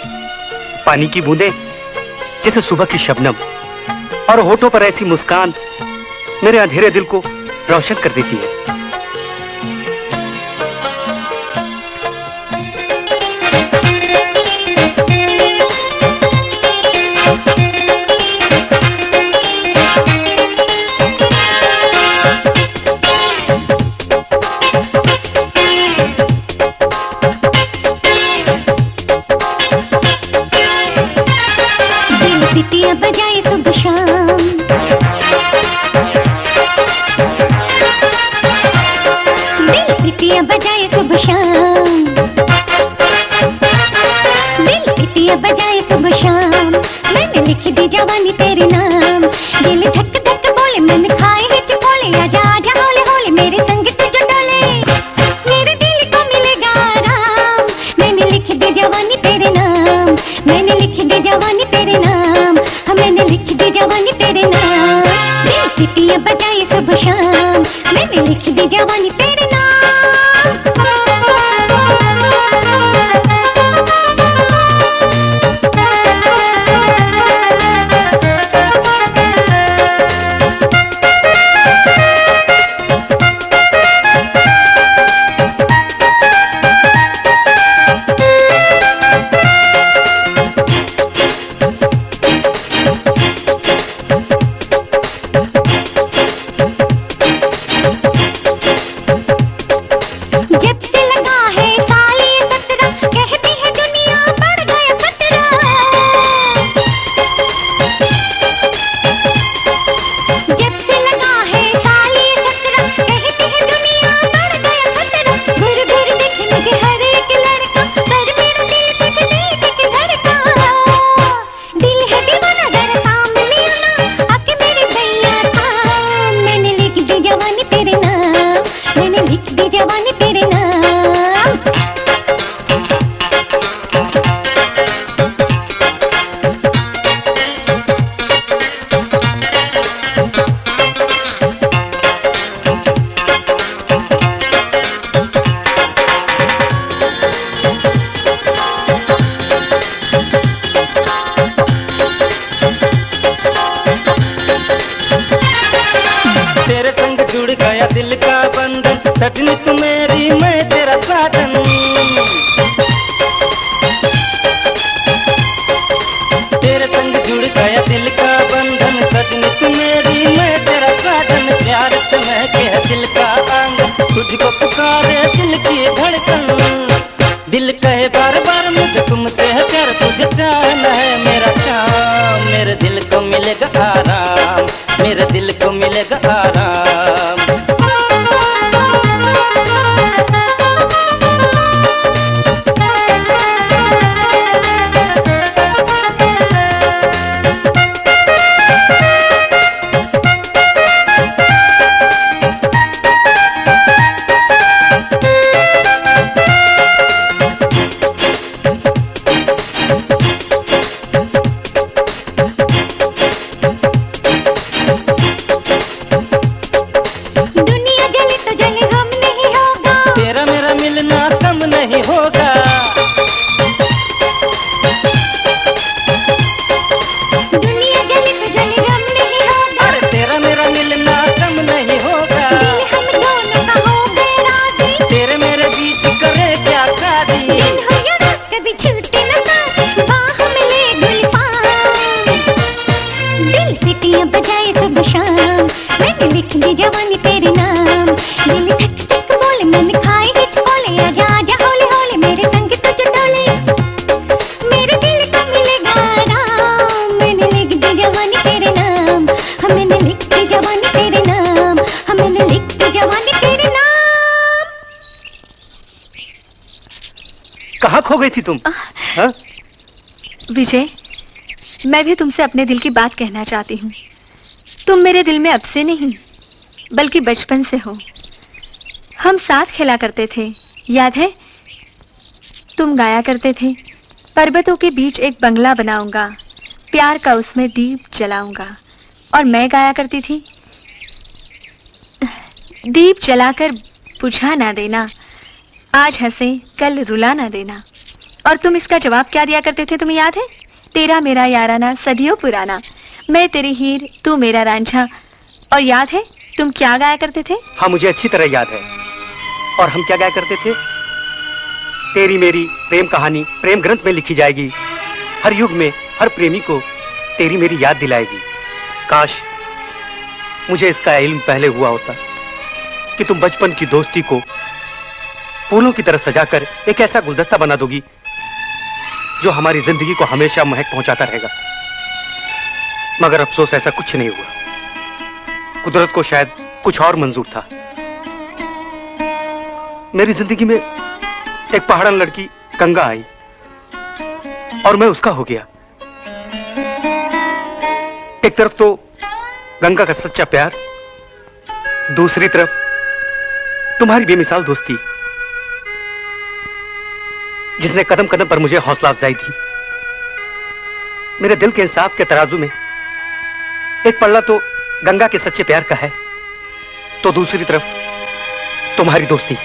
पानी की बूंदें जैसे सुबह की शबनम, और होठों पर ऐसी मुस्कान मेरे अंधेरे दिल को रोशन कर देती है। सीटियां बजाए सुबह शाम, नाम, दिल सीटियां बजाए सुबह शाम, मैंने लिख दी जवानी तेरे नाम। सजनी तू मेरी मैं तेरा साजन, तेरे संग जुड़ गया दिल का बंधन। सजनी तू मेरी मैं तेरा साजन, प्यार से महके है दिल का आंगन, तुझको पुकारे दिल की धड़कन। दिल कहे बार बार मुझे तुमसे है प्यार, तुझे चाहना है मेरा काम। मेरे दिल को मिलेगा आराम, मेरे दिल को मिलेगा आराम। कहाँ खो गई थी तुम? हाँ? विजय, मैं भी तुमसे अपने दिल की बात कहना चाहती हूँ। तुम मेरे दिल में अब से नहीं बल्कि बचपन से हो। हम साथ खेला करते थे, याद है? तुम गाया करते थे, पर्वतों के बीच एक बंगला बनाऊंगा, प्यार का उसमें दीप जलाऊंगा। और मैं गाया करती थी, दीप जलाकर बुझा ना देना, आज हंसे कल रुला ना देना। और तुम इसका जवाब क्या दिया करते थे, तुम्हें याद है? तेरा मेरा याराना सदियों पुराना, मैं तेरी हीर तू मेरा रांझा। और याद है तुम क्या गाया करते थे? हाँ, मुझे अच्छी तरह याद है। और हम क्या गाया करते थे? तेरी मेरी प्रेम कहानी प्रेम ग्रंथ में लिखी जाएगी, हर युग में हर प्रेमी को तेरी मेरी याद दिलाएगी। काश मुझे इसका इल्म पहले हुआ होता कि तुम बचपन की दोस्ती को फूलों की तरह सजाकर एक ऐसा गुलदस्ता बना दोगी जो हमारी जिंदगी को हमेशा महक पहुंचाता रहेगा। मगर अफसोस ऐसा कुछ नहीं हुआ। कुदरत को शायद कुछ और मंजूर था। मेरी जिंदगी में एक पहाड़न लड़की गंगा आई और मैं उसका हो गया। एक तरफ तो गंगा का सच्चा प्यार, दूसरी तरफ तुम्हारी बेमिसाल दोस्ती जिसने कदम कदम पर मुझे हौसला अफजाई दी। मेरे दिल के इंसाफ के तराजू में एक पल्ला तो गंगा के सच्चे प्यार का है, तो दूसरी तरफ तुम्हारी दोस्ती।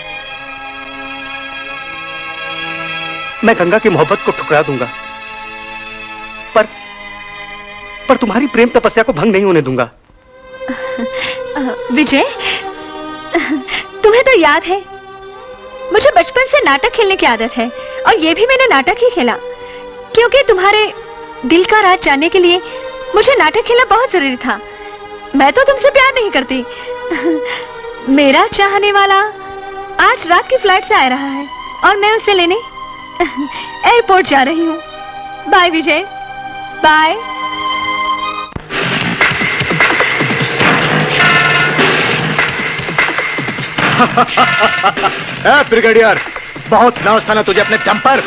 मैं गंगा की मोहब्बत को ठुकरा दूंगा, पर तुम्हारी प्रेम तपस्या को भंग नहीं होने दूंगा। विजय, तुम्हें तो याद है मुझे बचपन से नाटक खेलने की आदत है, और ये भी मैंने नाटक ही खेला, क्योंकि तुम्हारे दिल का राज जानने के लिए मुझे नाटक खेलना बहुत जरूरी था। मैं तो तुमसे प्यार नहीं करती। मेरा चाहने वाला आज रात की फ्लाइट से आ रहा है और मैं उसे लेने एयरपोर्ट जा रही हूँ। बाय विजय, बाय। ब्रिगेडियर, बहुत नाज था ना तुझे अपने दम पर,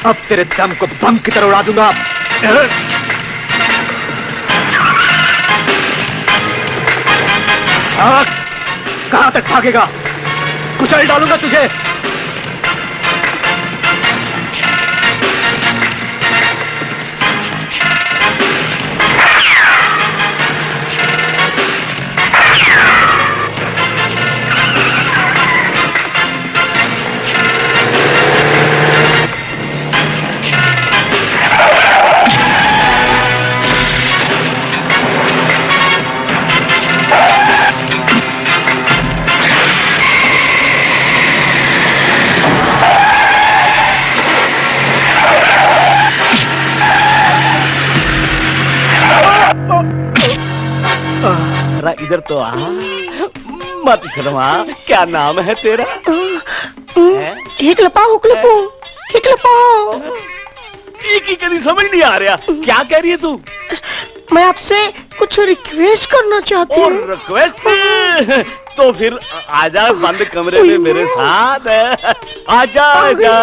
अब तेरे दम को बम की तरह उड़ा दूंगा। कहां तक भागेगा? कुचल डालूंगा तुझे। इधर तो आ, मत शर्मा। क्या नाम है तेरा? एक लपाओ एक ही कभी समझ नहीं आ रहा। क्या कह रही है तू? मैं आपसे कुछ रिक्वेस्ट करना चाहती हूँ। रिक्वेस्ट? तो फिर आजा बंद कमरे में मेरे साथ। आजा आजा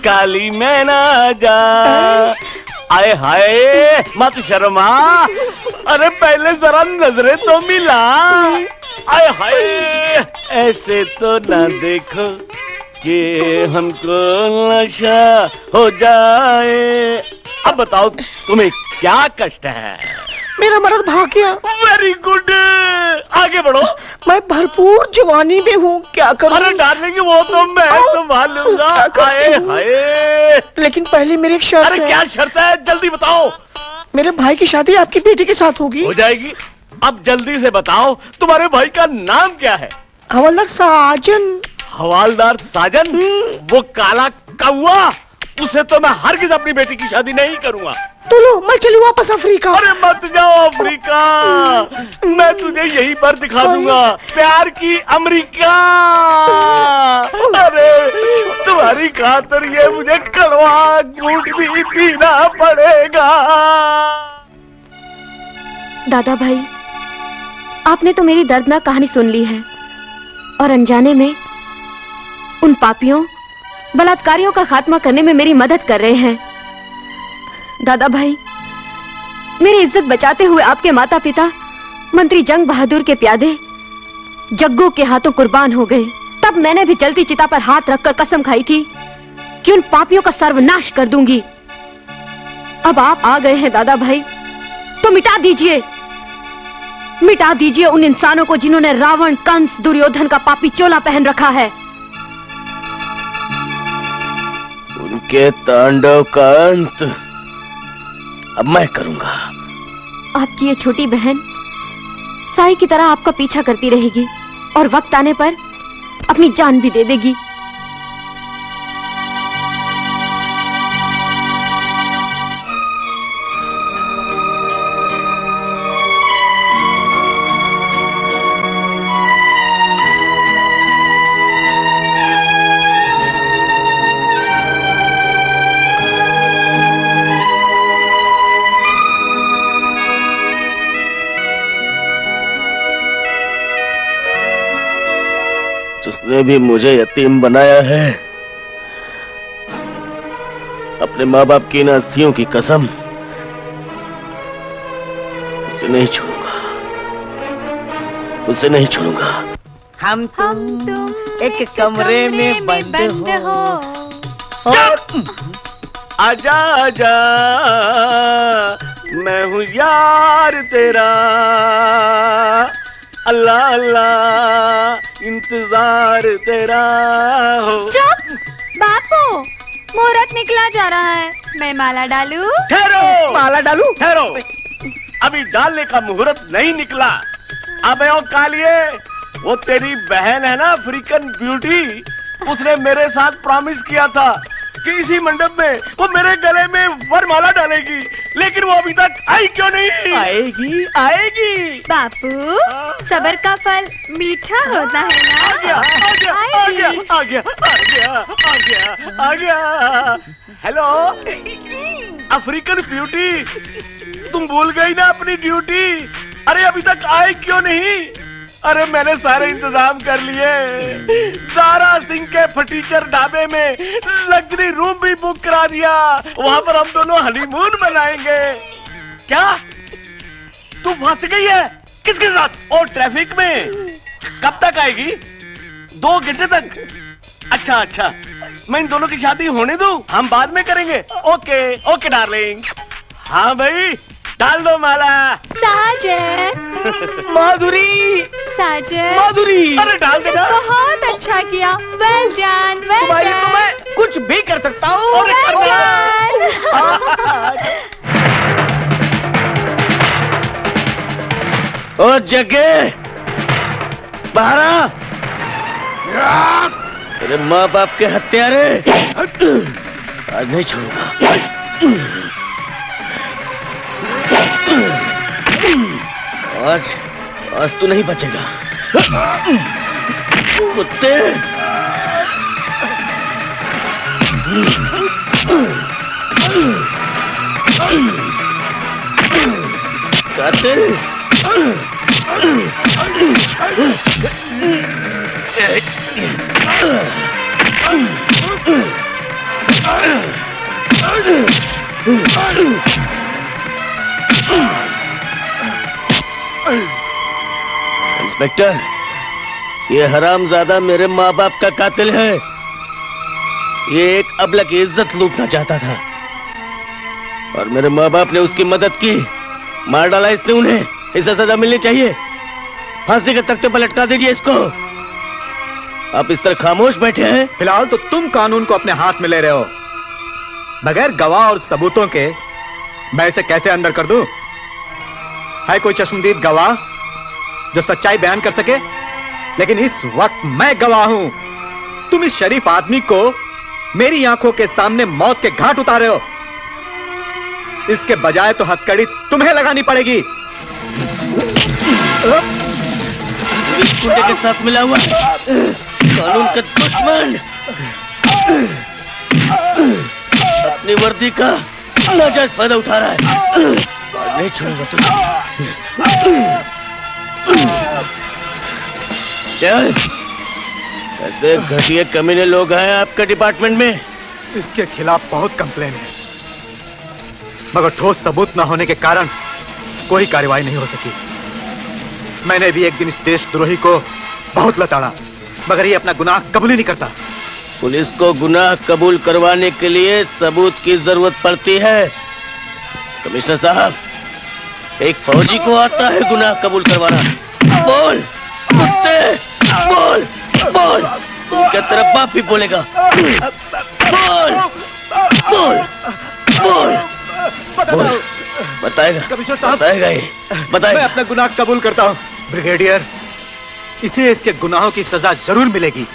काली मैना आजा। आए हाय, मत शर्मा। अरे पहले जरा नजरें तो मिला। आए हाय, ऐसे तो ना देखो कि हमको नशा हो जाए। अब बताओ तुम्हें क्या कष्ट है? मेरा मर्द भाग गया। वेरी गुड, आगे बढ़ो। मैं भरपूर जवानी में हूँ, क्या करूँ? अरे डार्लिंग, वो तो मैं संभाल लूंगा। आए हाय, लेकिन पहले मेरी एक शर्त है। अरे क्या शर्त है? जल्दी बताओ। मेरे भाई की शादी आपकी बेटी के साथ होगी। हो जाएगी। अब जल्दी से बताओ, तुम्हारे भाई का नाम क्या है? हवलदार साजन। हवालदार साजन? वो काला कौवा? उसे तो मैं हरगिज अपनी बेटी की शादी नहीं करूंगा। तो लो, मैं चली वापस अफ्रीका। अरे मत जाओ अफ्रीका, मैं तुझे यहीं पर दिखा दूंगा प्यार की अमेरिका। अरे तुम्हारी खातिर ये मुझे कड़वा घूंट भी पीना पड़ेगा। दादा भाई, आपने तो मेरी दर्दनाक कहानी सुन ली है और अनजाने में उन पापियों बलात्कारियों का खात्मा करने में मेरी मदद कर रहे हैं। दादा भाई, मेरी इज्जत बचाते हुए आपके माता पिता मंत्री जंग बहादुर के प्यादे जग्गू के हाथों कुर्बान हो गए। तब मैंने भी जलती चिता पर हाथ रखकर कसम खाई थी कि उन पापियों का सर्वनाश कर दूंगी। अब आप आ गए हैं दादा भाई, तो मिटा दीजिए उन इंसानों को जिन्होंने रावण, कंस, दुर्योधन का पापी चोला पहन रखा है। उनके तांडव का अंत अब मैं करूंगा। आपकी ये छोटी बहन साई की तरह आपका पीछा करती रहेगी और वक्त आने पर अपनी जान भी दे देगी। जिसने भी मुझे यतीम बनाया है, अपने माँ बाप की इन अस्थियों की कसम, उसे नहीं छोड़ूंगा, उसे नहीं छोड़ूंगा। हम तुम एक कमरे में बंद हो। आजा आजा मैं हूँ यार तेरा, अल्लाह अल्लाह इंतजार तेरा हो। चुप बापू, मुहूर्त निकला जा रहा है, मैं माला डालूं? ठहरो, माला डालूं? ठहरो, अभी डालने का मुहूर्त नहीं निकला। अबे ओ कालिए, वो तेरी बहन है ना अफ्रीकन ब्यूटी, उसने मेरे साथ प्रॉमिस किया था कि इसी मंडप में वो मेरे गले में वरमाला डालेगी, लेकिन वो अभी तक आई क्यों नहीं? आएगी आएगी। बापू, सबर का फल मीठा होता है ना? आ गया आ गया आ गया आ गया आ गया आ गया आ गया। हेलो अफ्रीकन ब्यूटी, तुम भूल गई ना अपनी ड्यूटी? अरे अभी तक आए क्यों नहीं? अरे मैंने सारे इंतजाम कर लिए, दारा सिंह के फटीचर ढाबे में लग्जरी रूम भी बुक करा दिया, वहां पर हम दोनों हनीमून मनाएंगे। क्या तू फंस गई है? किसके साथ? और ट्रैफिक में? कब तक आएगी? 2 घंटे तक? अच्छा अच्छा, मैं इन दोनों की शादी होने दूं, हम बाद में करेंगे। Okay okay darling. हाँ भाई, डाल दो माला। साजन। माधुरी, साजन। माधुरी, अरे डाल देना। बहुत अच्छा किया, वेल डन वेल भाई डन। तो मैं कुछ भी कर सकता हूँ। अरे ओ जगे, बाहर आ। तेरे माँ बाप के हत्यारे, आज नहीं छोड़ूंगा। आज तू नहीं बचेगा कुत्ते। कातिल, इंस्पेक्टर, ये हरामजादा मेरे माँ बाप का कातिल है। ये एक अबला की इज्जत लूटना चाहता था और मेरे माँ बाप ने उसकी मदद की, मार डाला इसने उन्हें। इसे सजा मिलनी चाहिए। फांसी के तख्ते पर लटका दीजिए इसको। आप इस तरह खामोश बैठे हैं। फिलहाल तो तुम कानून को अपने हाथ में ले रहे हो। बगैर गवाह और सबूतों के मैं इसे कैसे अंदर कर दूं? है कोई चश्मदीद गवाह जो सच्चाई बयान कर सके? लेकिन इस वक्त मैं गवाह हूं। तुम इस शरीफ आदमी को मेरी आंखों के सामने मौत के घाट उतारे हो। इसके बजाय तो हथकड़ी तुम्हें लगानी पड़ेगी। इस गुंडे के साथ मिला हुआ कानून का दुश्मन अपनी वर्दी का नाजायज फायदा उठा रहा है। नहीं छोड़ूंगा तुझे। चल, ऐसे घटिया कमीने लोग हैं आपके डिपार्टमेंट में। इसके खिलाफ बहुत कंप्लेन है, मगर ठोस सबूत न होने के कारण कोई कार्रवाई नहीं हो सकी। मैंने भी एक दिन इस देशद्रोही को बहुत लताड़ा, मगर ये अपना गुनाह कबूल ही नहीं करता। पुलिस को गुनाह कबूल करवाने के लिए सबूत की जरूरत पड़ती है। कमिश्नर साहब, एक फौजी को आता है गुनाह कबूल करवाना। बोल कुत्ते, बोल बोल, उनके तरफ बाप भी बोलेगा। बोल बोल बोल, बोल। बताएगा कमिश्नर साहब, बताएगा ये, बताएगा। मैं अपना गुनाह कबूल करता हूँ। ब्रिगेडियर, इसे इसके गुनाहों की सजा जरूर मिलेगी।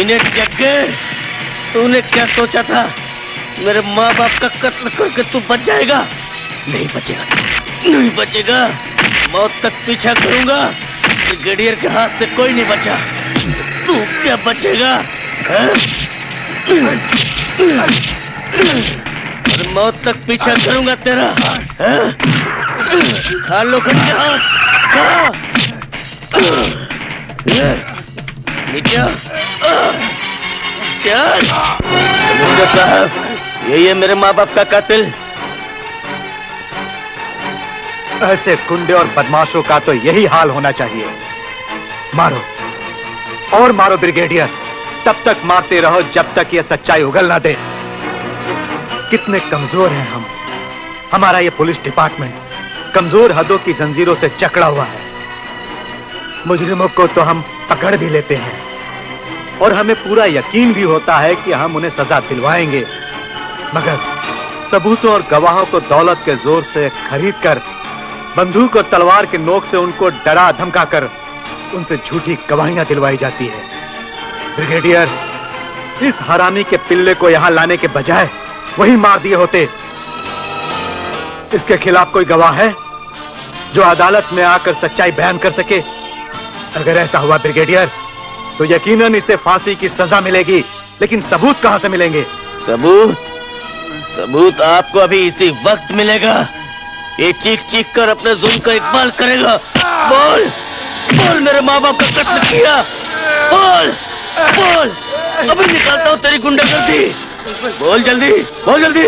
कमीने जग्गे, तूने क्या सोचा था? मेरे माँ बाप का कत्ल करके तू बच जाएगा? नहीं बचेगा, नहीं बचेगा। मौत तक पीछा करूंगा, ब्रिगेडियर के हाथ से कोई नहीं बचा। तू क्या बचेगा? और मौत तक पीछा करूंगा तेरा। खा लो खंडे हाथ, खा। नीचे चल। साहब, यही है मेरे माँ बाप का कातिल। ऐसे गुंडे और बदमाशों का तो यही हाल होना चाहिए। मारो और मारो ब्रिगेडियर, तब तक मारते रहो जब तक ये सच्चाई उगल ना दे। कितने कमजोर हैं हम। हमारा ये पुलिस डिपार्टमेंट कमजोर हदों की जंजीरों से जकड़ा हुआ है। मुजरिमों को तो हम पकड़ भी लेते हैं और हमें पूरा यकीन भी होता है कि हम उन्हें सजा दिलवाएंगे, मगर सबूतों और गवाहों को दौलत के जोर से खरीद कर, बंदूक और तलवार के नोक से उनको डरा धमका कर उनसे झूठी गवाहियां दिलवाई जाती है। ब्रिगेडियर, इस हरामी के पिल्ले को यहां लाने के बजाय वही मार दिए होते। इसके खिलाफ कोई गवाह है जो अदालत में आकर सच्चाई बयान कर सके? अगर ऐसा हुआ ब्रिगेडियर, तो यकीनन इसे फांसी की सजा मिलेगी, लेकिन सबूत कहां से मिलेंगे? सबूत आपको अभी इसी वक्त मिलेगा। ये चीख चीख कर अपने जुल्म का इकबाल करेगा। बोल बोल, मेरे माँ बाप का कत्ल किया। बोल बोल, अभी निकालता हूँ तेरी गुंडागर्दी। बोल जल्दी, बोल जल्दी।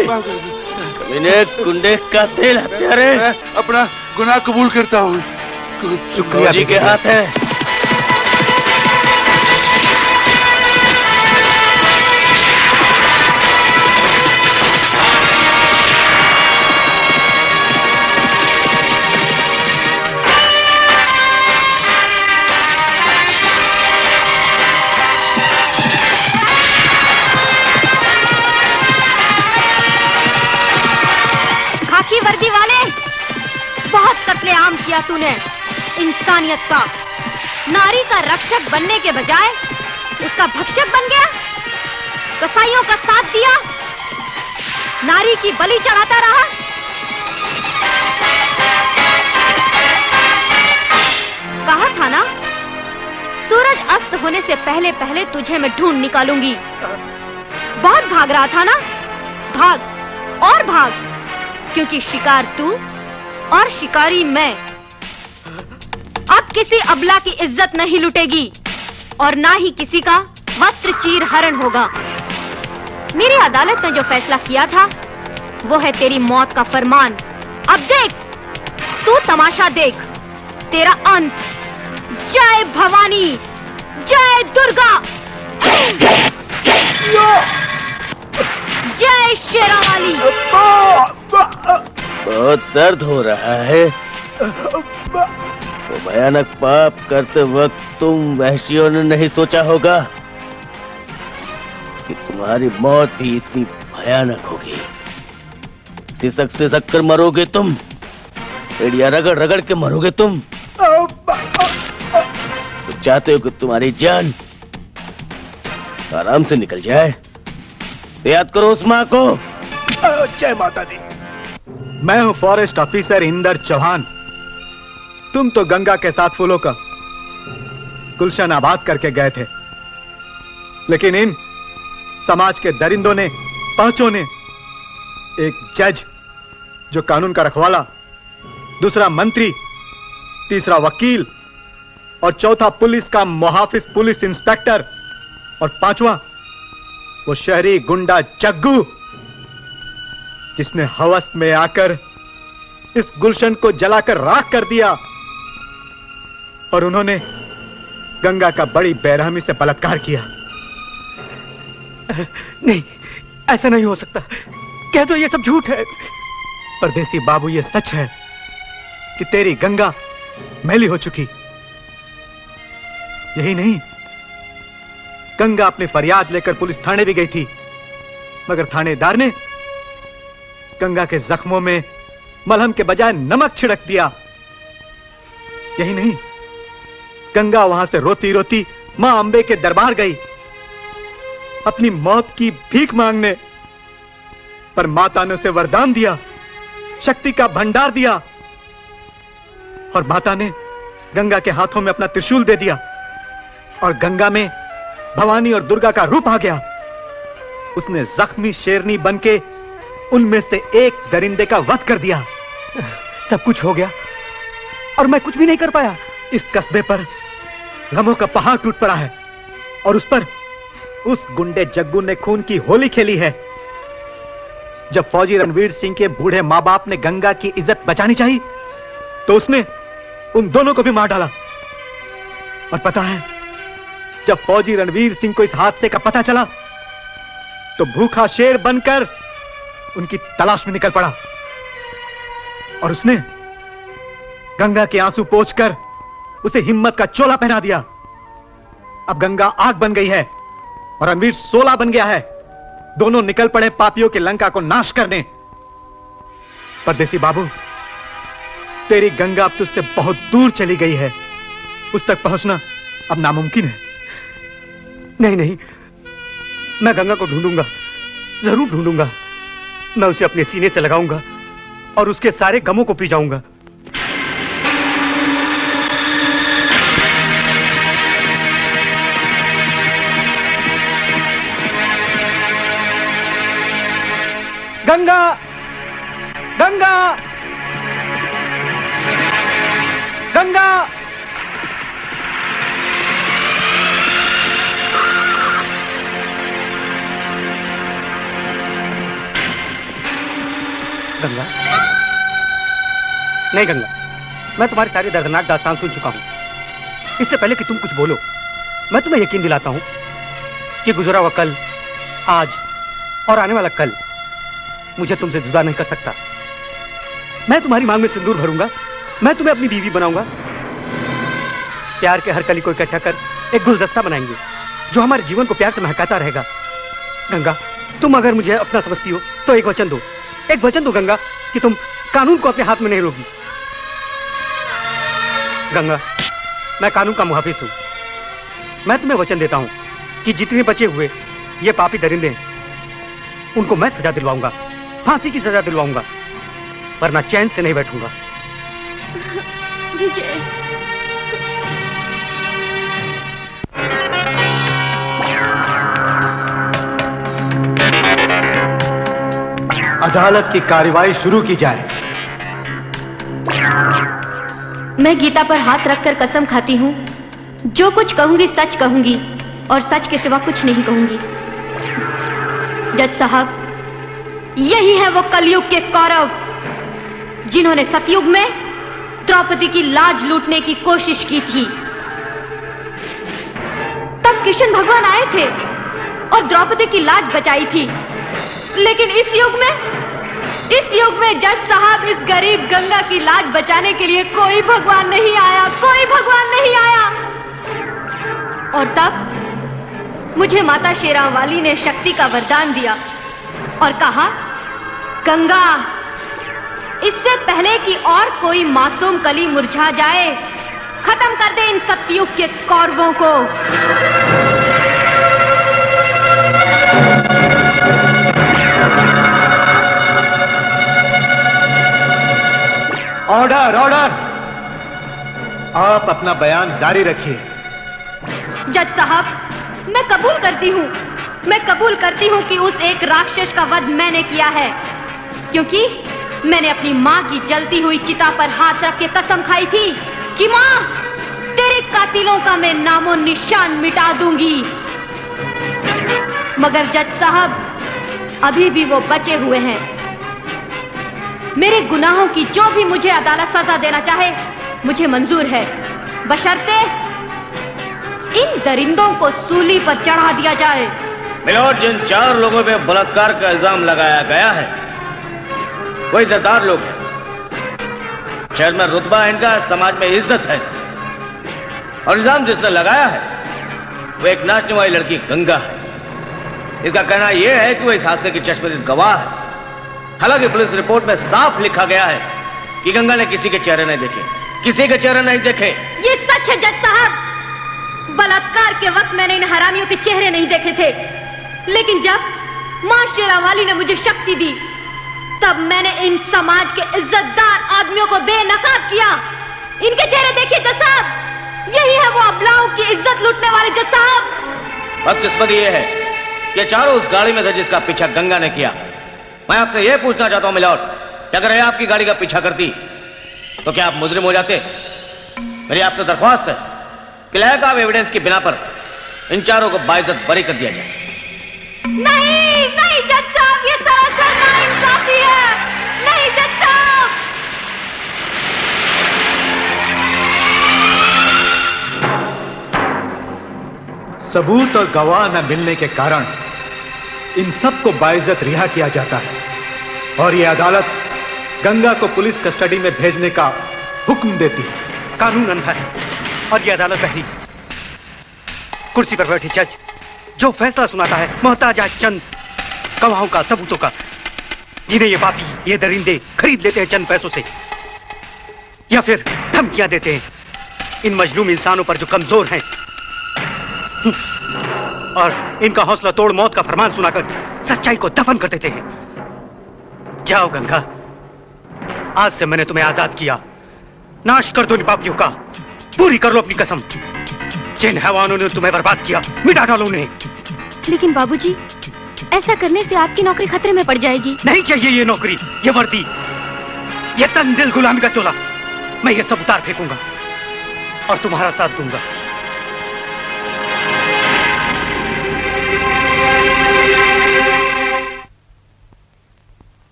कमीने, गुंडे का तेल हत्यारे। अपना गुनाह कबूल करता हूँ। शुक्रिया जी के हाथ है। खाकी वर्दी वाले, बहुत कत्लेआम किया तूने इंसानियत का। नारी का रक्षक बनने के बजाय उसका भक्षक बन गया। कसाईयों का साथ दिया, नारी की बलि चढ़ाता रहा। कहा था ना, सूरज अस्त होने से पहले पहले तुझे मैं ढूंढ निकालूंगी। बहुत भाग रहा था ना, भाग और भाग, क्योंकि शिकार तू और शिकारी मैं। अब किसी अबला की इज्जत नहीं लुटेगी और ना ही किसी का वस्त्र चीर हरण होगा। मेरी अदालत ने जो फैसला किया था वो है तेरी मौत का फरमान। अब देख, तू तमाशा देख, तेरा अंत। जय भवानी, जय दुर्गा, जय शेरावाली। बहुत दर्द हो रहा है। वो भयानक पाप करते वक्त तुम वहशियों ने नहीं सोचा होगा कि तुम्हारी मौत भी इतनी भयानक होगी। सिसक सिसक कर मरोगे तुम, एड़िया रगड़ रगड़ के मरोगे तुम। तो चाहते हो कि तुम्हारी जान आराम से निकल जाए? याद करो उस माँ को। जय माता दी। मैं हूं फॉरेस्ट ऑफिसर इंदर चौहान। तुम तो गंगा के साथ फूलों का गुलशन आबाद करके गए थे, लेकिन इन समाज के दरिंदों ने, पांचों ने, एक जज जो कानून का रखवाला, दूसरा मंत्री, तीसरा वकील और चौथा पुलिस का मुहाफिज पुलिस इंस्पेक्टर और पांचवा वो शहरी गुंडा जग्गू, जिसने हवस में आकर इस गुलशन को जलाकर राख कर दिया और उन्होंने गंगा का बड़ी बेरहमी से बलात्कार किया। नहीं, ऐसा नहीं हो सकता। कह दो ये सब झूठ है। परदेसी बाबू, ये सच है कि तेरी गंगा मैली हो चुकी। यही नहीं, गंगा अपनी फरियाद लेकर पुलिस थाने भी गई थी, मगर थानेदार ने गंगा के जख्मों में मलहम के बजाय नमक छिड़क दिया। यही नहीं, गंगा वहां से रोती रोती मां अंबे के दरबार गई अपनी मौत की भीख मांगने, पर माता ने उसे वरदान दिया, शक्ति का भंडार दिया, और माता ने गंगा के हाथों में अपना त्रिशूल दे दिया, और गंगा में भवानी और दुर्गा का रूप आ गया। उसने जख्मी शेरनी बनके उनमें से एक दरिंदे का वध कर दिया। सब कुछ हो गया और मैं कुछ भी नहीं कर पाया। इस कस्बे पर गमों का पहाड़ टूट पड़ा है, और उस पर उस गुंडे जग्गू ने खून की होली खेली है। जब फौजी रणवीर सिंह के बूढ़े मां बाप ने गंगा की इज्जत बचानी चाहिए, तो उसने उन दोनों को भी मार डाला। और पता है, जब फौजी रणवीर सिंह को इस हादसे का पता चला, तो भूखा शेर बनकर उनकी तलाश में निकल पड़ा, और उसने गंगा के आंसू पोंछकर उसे हिम्मत का चोला पहना दिया। अब गंगा आग बन गई है और रणवीर सोला बन गया है। दोनों निकल पड़े पापियों की लंका को नाश करने। परदेसी बाबू, तेरी गंगा अब तुझसे बहुत दूर चली गई है। उस तक पहुंचना अब नामुमकिन है। नहीं नहीं, मैं गंगा को ढूंढूंगा, जरूर ढूंढूंगा। मैं उसे अपने सीने से लगाऊंगा और उसके सारे गमों को पी जाऊंगा। गंगा, गंगा, गंगा। गंगा, नहीं गंगा, मैं तुम्हारी सारी दर्दनाक दास्तान सुन चुका हूं। इससे पहले कि तुम कुछ बोलो, मैं तुम्हें यकीन दिलाता हूं कि गुजरा हुआ कल, आज और आने वाला कल मुझे तुमसे जुदा नहीं कर सकता। मैं तुम्हारी मांग में सिंदूर भरूंगा, मैं तुम्हें अपनी बीवी बनाऊंगा। प्यार के हर कली को इकट्ठा कर एक गुलदस्ता बनाएंगे जो हमारे जीवन को प्यार से महकाता रहेगा। गंगा, तुम अगर मुझे अपना समझती हो तो एक वचन दो, एक वचन दो गंगा, कि तुम कानून को अपने हाथ में नहीं लोगी। गंगा, मैं कानून का मुहाफिज हूं। मैं तुम्हें वचन देता हूं कि जितने बचे हुए ये पापी दरिंदे हैं, उनको मैं सजा दिलवाऊंगा, फांसी की सजा दिलवाऊंगा, वरना चैन से नहीं बैठूंगा। विजय, अदालत की कार्रवाई शुरू की जाए। मैं गीता पर हाथ रखकर कसम खाती हूँ, जो कुछ कहूंगी सच कहूंगी और सच के सिवा कुछ नहीं कहूंगी। जज साहब, यही है वो कलयुग के कौरव जिन्होंने सतयुग में द्रौपदी की लाज लूटने की कोशिश की थी। तब कृष्ण भगवान आए थे और द्रौपदी की लाज बचाई थी। लेकिन इस युग में जज साहब, इस गरीब गंगा की लाज बचाने के लिए कोई भगवान नहीं आया, कोई भगवान नहीं आया। और तब मुझे माता शेरावाली ने शक्ति का वरदान दिया और कहा, गंगा, इससे पहले कि और कोई मासूम कली मुरझा जाए, खत्म कर दे इन सतयुग के कौरवों को। Order, order. आप अपना बयान जारी रखिए। जज साहब, मैं कबूल करती हूँ कि उस एक राक्षस का वध मैंने किया है, क्योंकि मैंने अपनी माँ की जलती हुई चिता पर हाथ रख के कसम खाई थी कि माँ, तेरे कातिलों का मैं नामो निशान मिटा दूंगी। मगर जज साहब, अभी भी वो बचे हुए हैं। मेरे गुनाहों की जो भी मुझे अदालत सजा देना चाहे, मुझे मंजूर है, बशर्ते इन दरिंदों को सूली पर चढ़ा दिया जाए। मिलोड, जिन 4 लोगों पे बलात्कार का इल्जाम लगाया गया है वो इज्जतदार लोग हैं। शहर में रुतबा है इनका, समाज में इज्जत है। और इल्जाम जिसने लगाया है वो एक नाचने वाली लड़की गंगा है। इसका कहना यह है कि वो इस हादसे की चश्मदीद गवाह है। हालांकि पुलिस रिपोर्ट में साफ लिखा गया है कि गंगा ने किसी के चेहरे नहीं देखे, किसी के चेहरे नहीं देखे। ये सच है जज साहब, बलात्कार के वक्त मैंने इन हरामियों के चेहरे नहीं देखे थे। लेकिन जब मां शेरावाली ने मुझे शक्ति दी, तब मैंने इन समाज के इज्जतदार आदमियों को बेनकाब किया। इनके चेहरे देखिए जज साहब, यही है वो अबलाओं की इज्जत लूटने वाले जज साहब। बदकिस्मती ये है कि चारों उस गाड़ी में थे जिसका पीछा गंगा ने किया। मैं आपसे यह पूछना चाहता हूं मिलॉर्ड, कि अगर यह आपकी गाड़ी का पीछा करती तो क्या आप मुजरिम हो जाते? मेरी आपसे दरख्वास्त है कि लैक ऑफ एविडेंस की बिना पर इन चारों को बाइज्जत बरी कर दिया जाए। नहीं नहीं जज साहब, ये सरासर नाइंसाफी है। नहीं जज साहब। सबूत और गवाह न मिलने के कारण इन सबको बाइज्जत रिहा किया जाता है और ये अदालत गंगा को पुलिस कस्टडी में भेजने का हुक्म देती है। कानून अंधा है और ये अदालत बहरी। कुर्सी पर बैठी जज जो फैसला सुनाता है मोहताज है चंद गवाहों का, सबूतों का, जिन्हें ये पापी, ये दरिंदे खरीद लेते हैं चंद पैसों से, या फिर धमकियां देते हैं इन मजलूम इंसानों पर जो कमजोर हैं, और इनका हौसला तोड़ मौत का फरमान सुनाकर सच्चाई को दफन कर देते हैं। जाओ गंगा, आज से मैंने तुम्हें आजाद किया। नाश कर दो इन पापियों का, पूरी कर लो अपनी कसम। जिन हैवानों ने तुम्हें बर्बाद किया, मिटा डालो उन्हें। लेकिन बाबूजी, ऐसा करने से आपकी नौकरी खतरे में पड़ जाएगी। नहीं चाहिए ये नौकरी, ये वर्दी, ये तन दिल गुलामी का चोला। मैं ये सब उतार फेंकूंगा और तुम्हारा साथ दूंगा।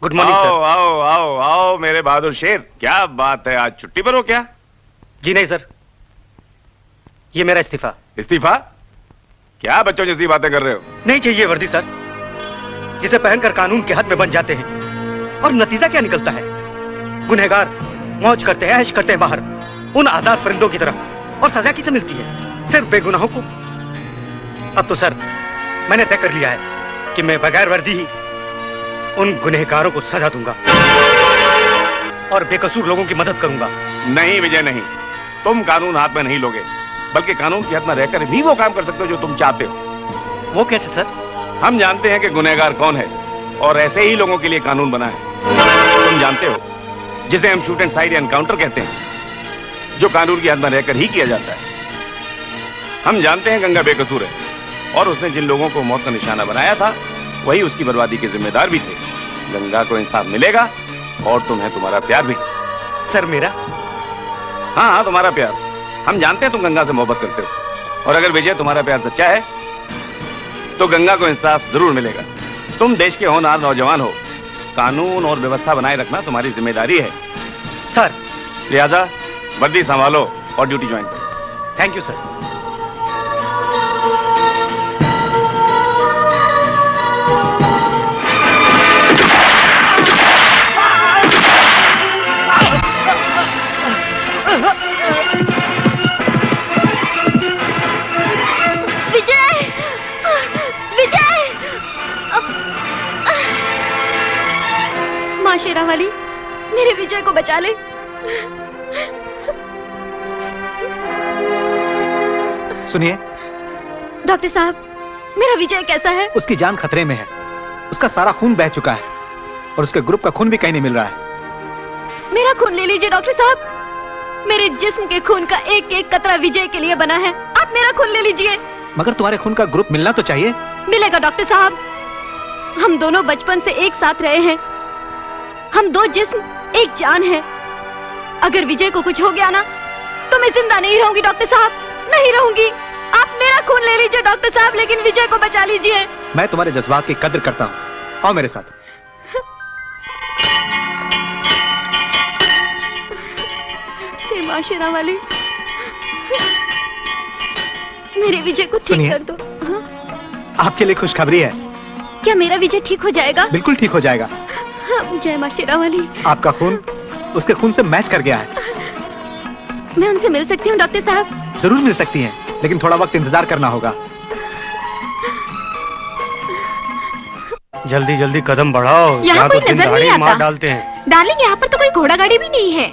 Good morning sir. आओ आओ आओ आओ मेरे बहादुर शेर, क्या बात है, आज छुट्टी पर हो क्या? जी नहीं सर, ये मेरा इस्तीफा। इस्तीफा? क्या बच्चों जैसी बातें कर रहे हो? नहीं चाहिए वर्दी सर, जिसे पहनकर कानून के हद में बन जाते हैं। और नतीजा क्या निकलता है? गुनहगार मौज करते हैं, ऐश करते हैं बाहर उन आजाद परिंदों की तरह, और सजा किसे मिलती है? सिर्फ बेगुनाहों को। अब तो सर मैंने तय कर लिया है कि मैं बगैर वर्दी ही उन गुनहगारों को सजा दूंगा और बेकसूर लोगों की मदद करूंगा। नहीं विजय नहीं, तुम कानून हाथ में नहीं लोगे, बल्कि कानून की हद में रहकर भी वो काम कर सकते हो जो तुम चाहते हो। वो कैसे सर? हम जानते हैं कि गुनहगार कौन है और ऐसे ही लोगों के लिए कानून बना है। तुम जानते हो जिसे हम शूट एंड साइड एनकाउंटर कहते हैं, जो कानून की हद में रहकर ही किया जाता है। हम जानते हैं गंगा बेकसूर है और उसने जिन लोगों को मौत का निशाना बनाया था वही उसकी बर्बादी के जिम्मेदार भी थे। गंगा को इंसाफ मिलेगा और तुम्हें तुम्हारा प्यार भी। सर मेरा? हाँ हाँ, तुम्हारा प्यार। हम जानते हैं तुम गंगा से मोहब्बत करते हो, और अगर विजय तुम्हारा प्यार सच्चा है तो गंगा को इंसाफ जरूर मिलेगा। तुम देश के होनहार नौजवान हो, कानून और व्यवस्था बनाए रखना तुम्हारी जिम्मेदारी है सर। लिहाजा वर्दी संभालो और ड्यूटी ज्वाइन करो। Thank you sir. शेरावाली, मेरे विजय को बचा ले। सुनिए डॉक्टर साहब, मेरा विजय कैसा है? उसकी जान खतरे में है, उसका सारा खून बह चुका है और उसके ग्रुप का खून भी कहीं नहीं मिल रहा है। मेरा खून ले लीजिए डॉक्टर साहब, मेरे जिस्म के खून का एक एक कतरा विजय के लिए बना है। आप मेरा खून ले लीजिए। मगर तुम्हारे खून का ग्रुप मिलना तो चाहिए। मिलेगा डॉक्टर साहब, हम दोनों बचपन से एक साथ रहे हैं, हम दो जिस्म एक जान है। अगर विजय को कुछ हो गया ना तो मैं जिंदा नहीं रहूंगी डॉक्टर साहब, नहीं रहूंगी। आप मेरा खून ले लीजिए डॉक्टर साहब, लेकिन विजय को बचा लीजिए। मैं तुम्हारे जज्बात की कद्र करता हूँ, आओ मेरे साथ। मां शेरावाली, मेरे विजय को ठीक कर दो। हाँ? आपके लिए खुशखबरी है। क्या मेरा विजय ठीक हो जाएगा? बिल्कुल ठीक हो जाएगा। जय मां शेरावाली। आपका खून उसके खून से मैच कर गया है। मैं उनसे मिल सकती हूँ डॉक्टर साहब? जरूर मिल सकती हैं, लेकिन थोड़ा वक्त इंतजार करना होगा। जल्दी जल्दी कदम बढ़ाओ, यहाँ कोई नजर नहीं आता। मार डालते हैं। डार्लिंग, यहाँ पर तो कोई घोड़ा गाड़ी भी नहीं है।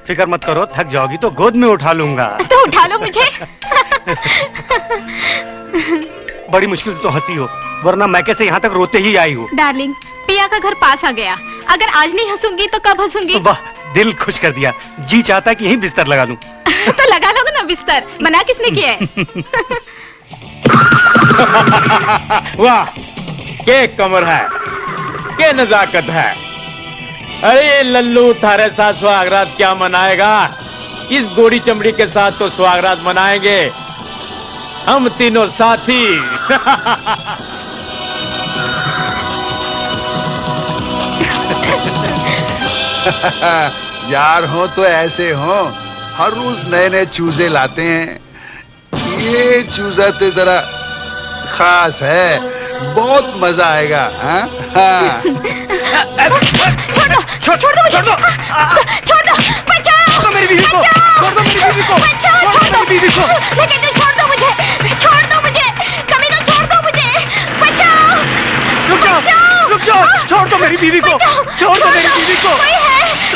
फिक्र मत करो, थक जाओगी तो गोद में उठा लूंगा। तो उठा लो मुझे। बड़ी मुश्किल से तो हंसी हो, वरना मैं कैसे यहाँ तक रोते ही आई हूँ। डार्लिंग, पिया का घर पास आ गया। अगर आज नहीं हंसूंगी तो कब हंसूंगी? वाह, दिल खुश कर दिया। जी चाहता कि यहीं बिस्तर लगा लूं। तो लगा लोगे ना बिस्तर, मना किसने किया है? वाह, के कमर है, के नजाकत है। अरे लल्लू, थारे साथ सुहागरात क्या मनाएगा? इस गोरी चमड़ी के साथ तो सुहागरात मनाएंगे हम तीनों साथी। यार हो तो ऐसे हो, हर रोज नए नए चूजे लाते हैं। ये चूजा तो जरा खास है, बहुत मजा आएगा। हाँ? हाँ। छोड़ दो मुझे, छोड़ दो, बचाओ, छोड़ दो मेरी बीवी को, छोड़ दो मेरी बीवी को, बचाओ, छोड़ दो मेरी बीवी को। लेकिन तुम छोड़ दो मुझे, कभी ना छोड़ दो मुझे, बचाओ, रुक जाओ, छोड़ दो मेरी बीवी को, छोड़ दो मेरी बीवी को,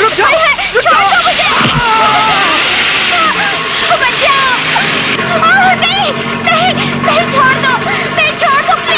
रुक जाओ, छोड़ दो मुझे, बचाओ, नहीं, छोड़ दो, प्लीज, नहीं, बचाओ, छोड़ दो, नहीं, छोड़ दो,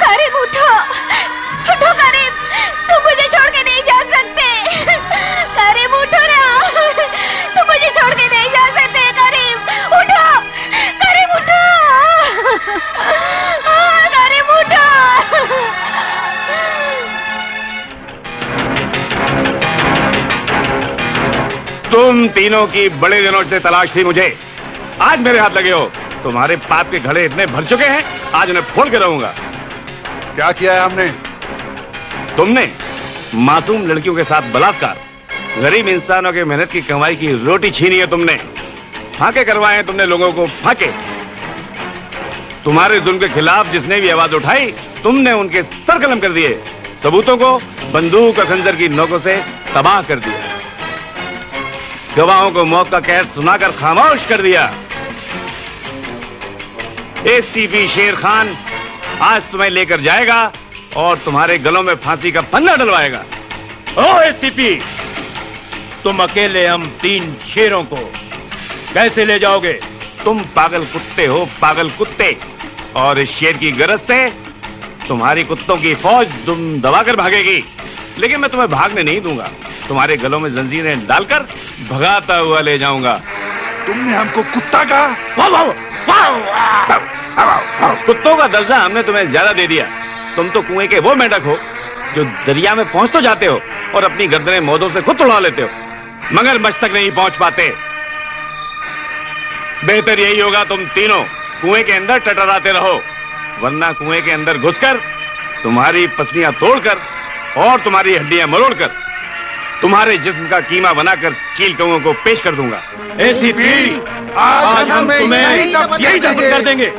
करीम उठो, करीम, तुम मुझे छोड़ के नहीं जा सकते। करीम उठो ना, तुम मुझे छोड़ के नहीं जा सकते। करीम उठो, करीम उठो, करीम उठो। तुम तीनों की बड़े दिनों से तलाश थी मुझे, आज मेरे हाथ लगे हो। तुम्हारे पाप के घड़े इतने भर चुके हैं, आज उन्हें फोड़ के रहूंगा। क्या किया है हमने? तुमने मासूम लड़कियों के साथ बलात्कार, गरीब इंसानों के मेहनत की कमाई की रोटी छीनी है तुमने। फांके करवाए हैं तुमने लोगों को, फांके। तुम्हारे जुल्म के खिलाफ जिसने भी आवाज उठाई, तुमने उनके सर कलम कर दिए। सबूतों को बंदूक और खंजर की नोकों से तबाह कर दिया। गवाहों को मौत का कहर सुनाकर खामोश कर दिया। एसीपी शेर खान आज तुम्हें लेकर जाएगा और तुम्हारे गलों में फांसी का फंदा डलवाएगा। ओ एसीपी, तुम अकेले हम 3 शेरों को कैसे ले जाओगे? तुम पागल कुत्ते हो, पागल कुत्ते। और इस शेर की गरज से तुम्हारी कुत्तों की फौज तुम दबाकर भागेगी, लेकिन मैं तुम्हें भागने नहीं दूंगा। तुम्हारे गलों में जंजीरें डालकर भगाता हुआ ले जाऊंगा। तुमने हमको कुत्ता कहा? वाह वाह वाह वाह। कुत्तों का दर्जा हमने तुम्हें ज्यादा दे दिया। तुम तो कुएं के वो मेंढक हो जो दरिया में पहुंच तो जाते हो और अपनी गर्दनें मौतों से खुद उड़ा लेते हो, मगर मझ तक नहीं पहुंच पाते। बेहतर यही होगा तुम तीनों कुएं के अंदर टटराते रहो, वरना कुएं के अंदर घुसकर तुम्हारी पसलियां तोड़कर और तुम्हारी हड्डियां मरोड़कर तुम्हारे जिस्म का कीमा बनाकर चील कौओं को पेश कर दूंगा। एसीपी, आज हम तुम्हें यही दफन कर देंगे।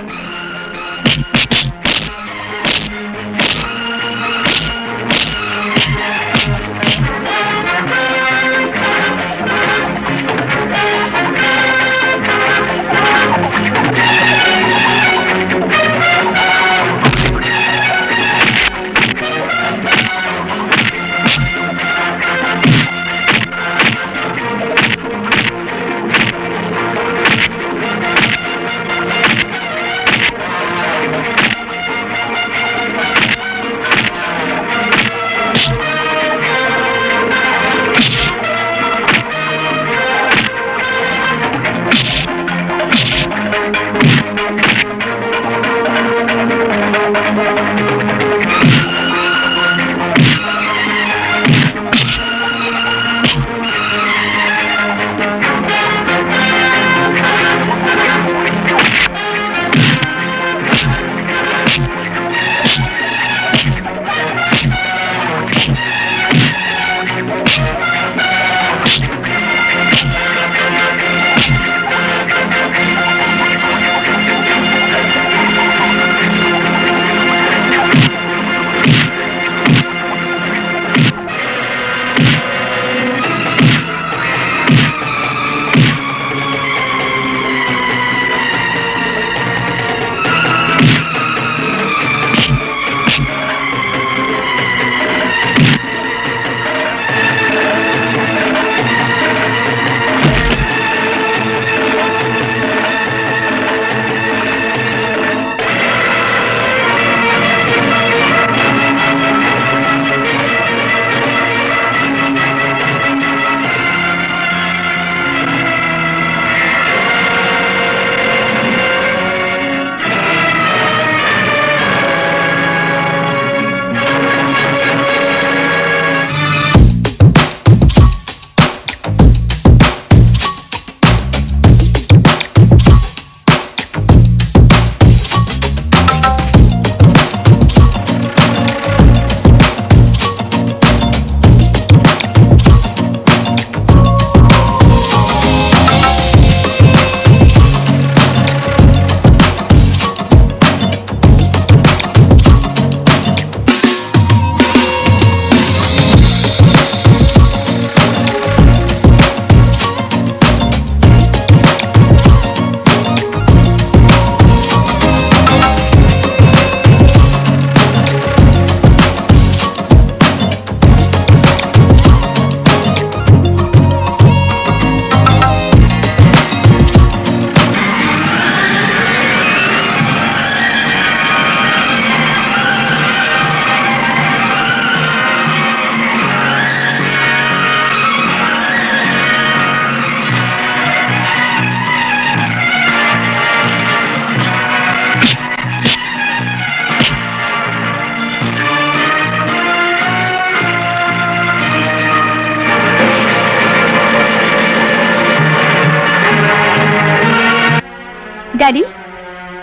डैडी,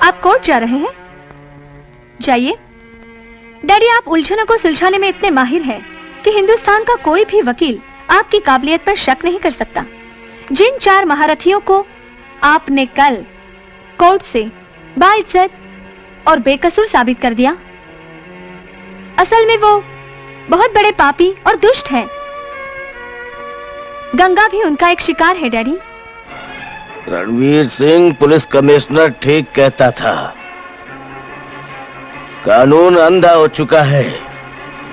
आप कोर्ट जा रहे हैं? जाइए। डैडी, आप उलझनों को सुलझाने में इतने माहिर हैं कि हिंदुस्तान का कोई भी वकील आपकी काबिलियत पर शक नहीं कर सकता। जिन 4 महारथियों को आपने कल कोर्ट से बाइज्जत और बेकसूर साबित कर दिया, असल में वो बहुत बड़े पापी और दुष्ट हैं। गंगा भी उनका एक शिकार है daddy. Ranveer Singh police commissioner ठीक कहता था, कानून अंधा हो चुका है,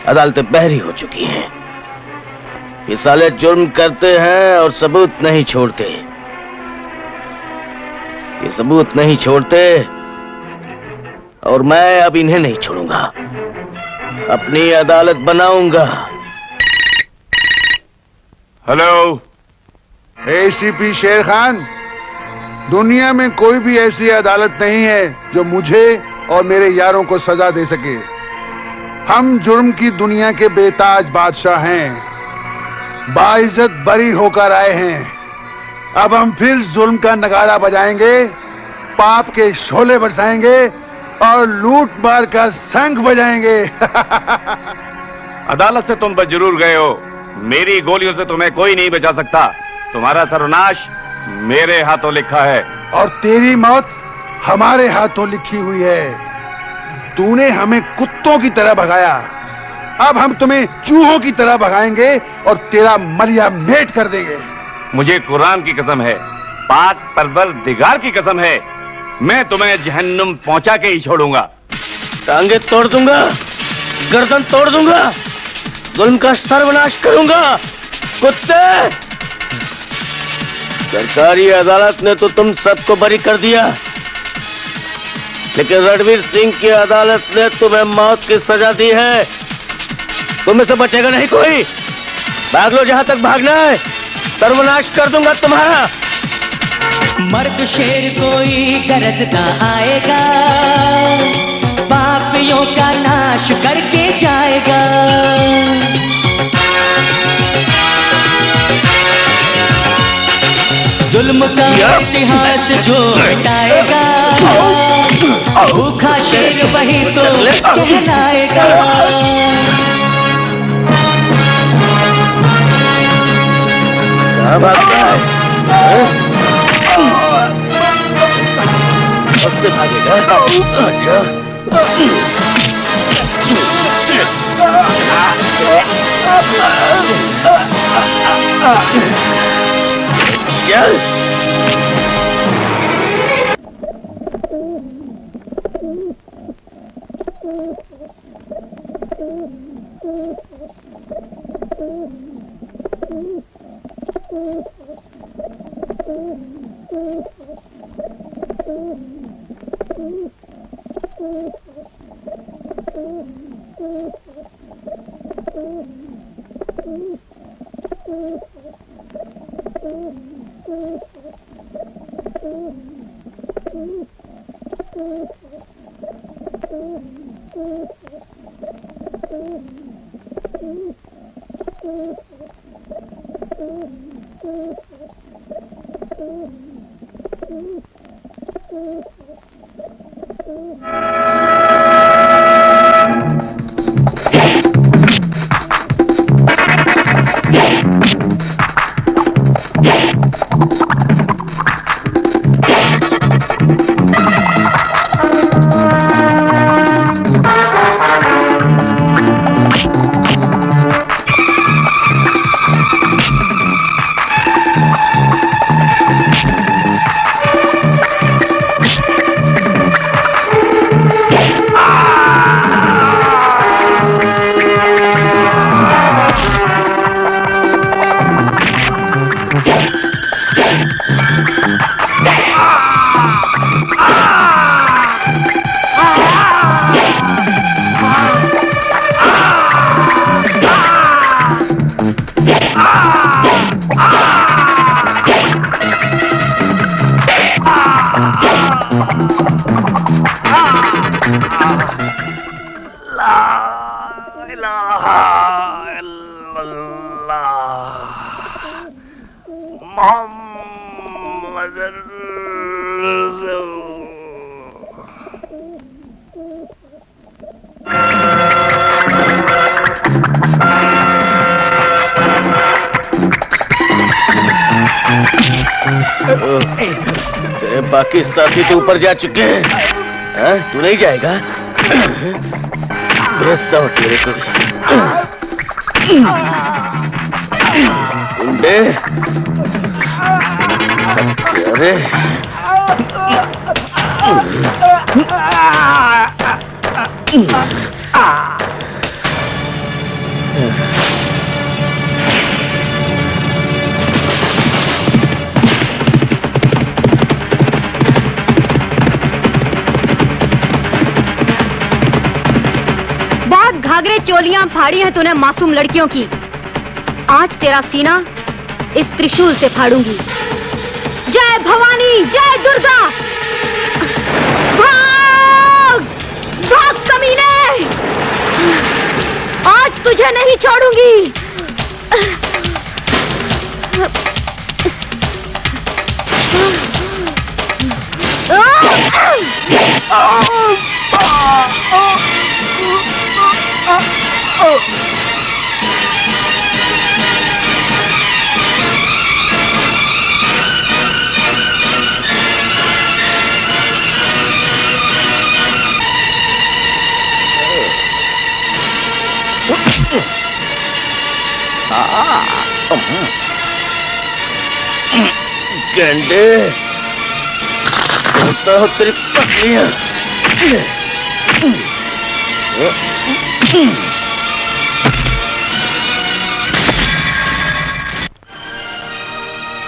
अदालतें बहरी हो चुकी हैं। ये साले जुर्म करते हैं और सबूत नहीं छोड़ते। ये सबूत नहीं छोड़ते और मैं अब इन्हें नहीं छोड़ूंगा, अपनी अदालत बनाऊंगा। हेलो, एसीपी शेर खान, दुनिया में कोई भी ऐसी अदालत नहीं है जो मुझे और मेरे यारों को सजा दे सके। हम जुर्म की दुनिया के बेताज बादशाह हैं, बाइज्जत बरी होकर आए हैं। अब हम फिर जुर्म का नगाड़ा बजाएंगे, पाप के शोले बरसाएंगे और लूट मार का शंख बजाएंगे। अदालत से तुम बच जरूर गए हो, मेरी गोलियों से तुम्हें कोई नहीं बचा सकता। तुम्हारा सर्वनाश मेरे हाथों लिखा है और तेरी मौत हमारे हाथों लिखी हुई है। तूने हमें कुत्तों की तरह भगाया, अब हम तुम्हें चूहों की तरह भगाएंगे और तेरा मलिया मेट कर देंगे। मुझे कुरान की कसम है, पाक परवरदिगार की कसम है, मैं तुम्हें जहन्नुम पहुंचा के ही छोड़ूंगा। टांगे तोड़ दूंगा, गर्दन तोड़ दूंगा, जुल्म का सर्वनाश करूंगा। कुत्ते, सरकारी अदालत ने तो तुम सबको बरी कर दिया, लेकिन रणवीर सिंह की अदालत ने तुम्हें मौत की सजा दी है। तुम्हें से बचेगा नहीं कोई। भाग लो जहां तक भागना है, सर्वनाश कर दूंगा तुम्हारा। मर्द शेर कोई गरजता आएगा, पापियों का नाश करके जाएगा। जुल्म का इतिहास जो मिटाएगा, भूखा शेर वही तो कहलाएगा। कहाँ भागता है? अब से भागेगा? अच्छा। चल। तेरे बाकी साथी तो ऊपर जा चुके हैं, तू नहीं जाएगा? भेजता हूँ तेरे को। गुंडे, अरे घाघरे चोलियां फाड़ी हैं तूने मासूम लड़कियों की, आज तेरा सीना इस त्रिशूल से फाड़ूंगी। जय भवानी, जय दुर्गा। भाग भाग कमीने, आज तुझे नहीं छोड़ूंगी। गंडे करता हो तेरी पत्नियां।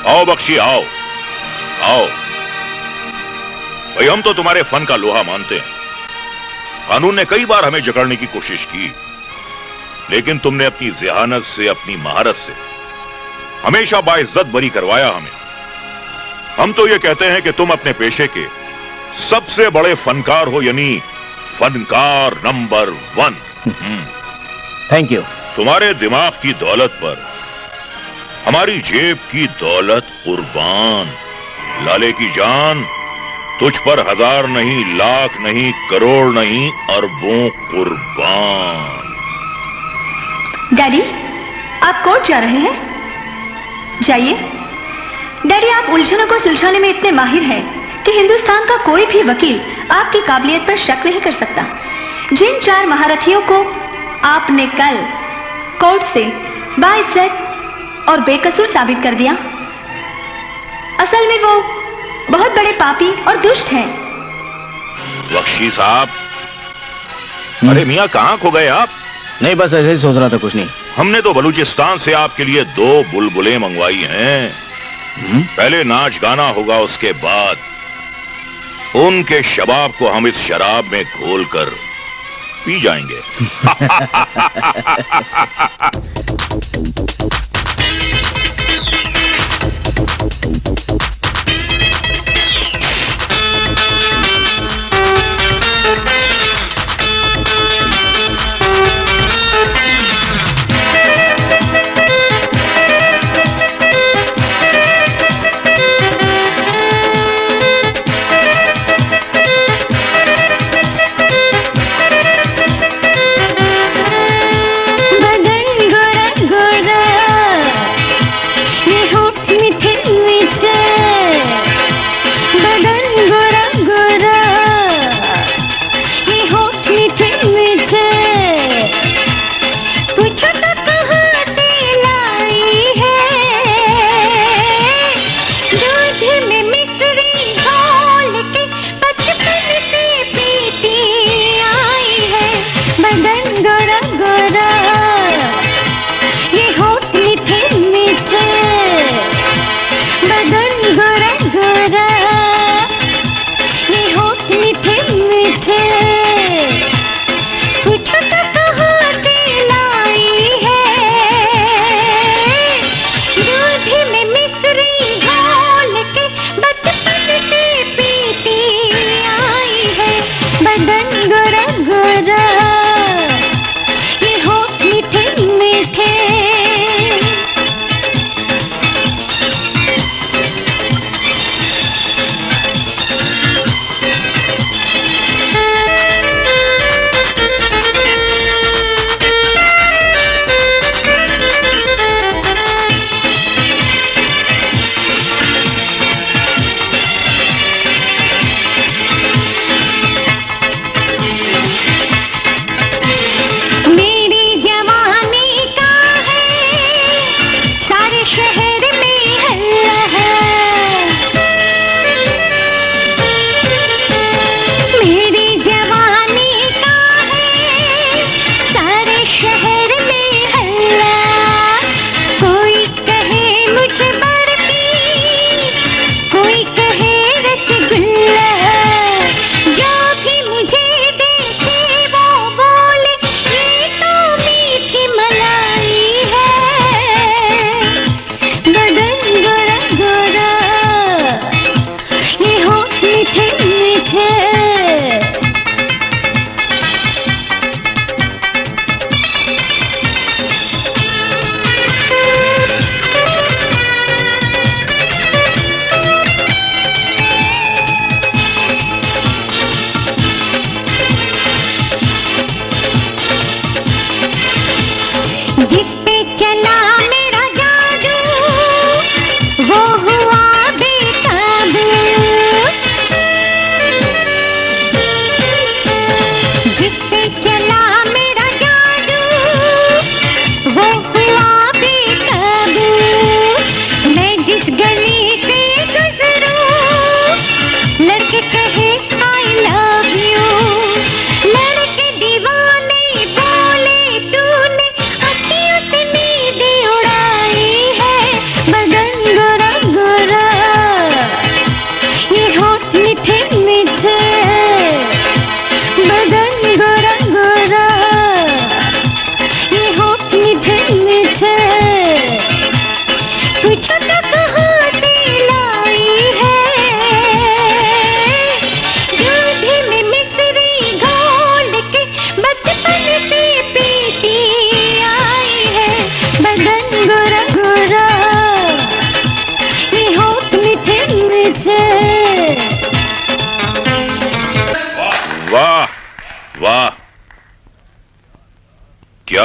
आओ बख्शी, आओ आओ। भाई हम तो तुम्हारे फन का लोहा मानते हैं। कानून ने कई बार हमें जकड़ने की कोशिश की, लेकिन तुमने अपनी ज़हानत से, अपनी महारत से हमेशा बाइज्जत बरी करवाया हमें। हम तो ये कहते हैं कि तुम अपने पेशे के सबसे बड़े फनकार हो, यानी फनकार नंबर 1। Thank you. तुम्हारे दिमाग की दौलत पर हमारी जेब की दौलत कुर्बान। लाले की जान तुझ पर 1000 नहीं, लाख नहीं, करोड़ नहीं, अरबों कुर्बान। डैडी, आप कोर्ट जा रहे हैं? जाइए। डैडी, आप उलझनों को सुलझाने में इतने माहिर हैं कि हिंदुस्तान का कोई भी वकील आपकी काबिलियत पर शक नहीं कर सकता। जिन 4 महारथियों को आपने कल कोर्ट से बाइज्जत और बेकसूर साबित कर दिया, असल में वो बहुत बड़े पापी और दुष्ट हैं। बख्शी साहब, अरे मियां कहां खो गए आप? नहीं, बस ऐसे ही सोच रहा था, कुछ नहीं। हमने तो बलूचिस्तान से आपके लिए 2 बुलबुलें मंगवाई हैं। पहले नाच गाना होगा, उसके बाद उनके शबाब को हम इस शराब में घोलकर पी जाएंगे।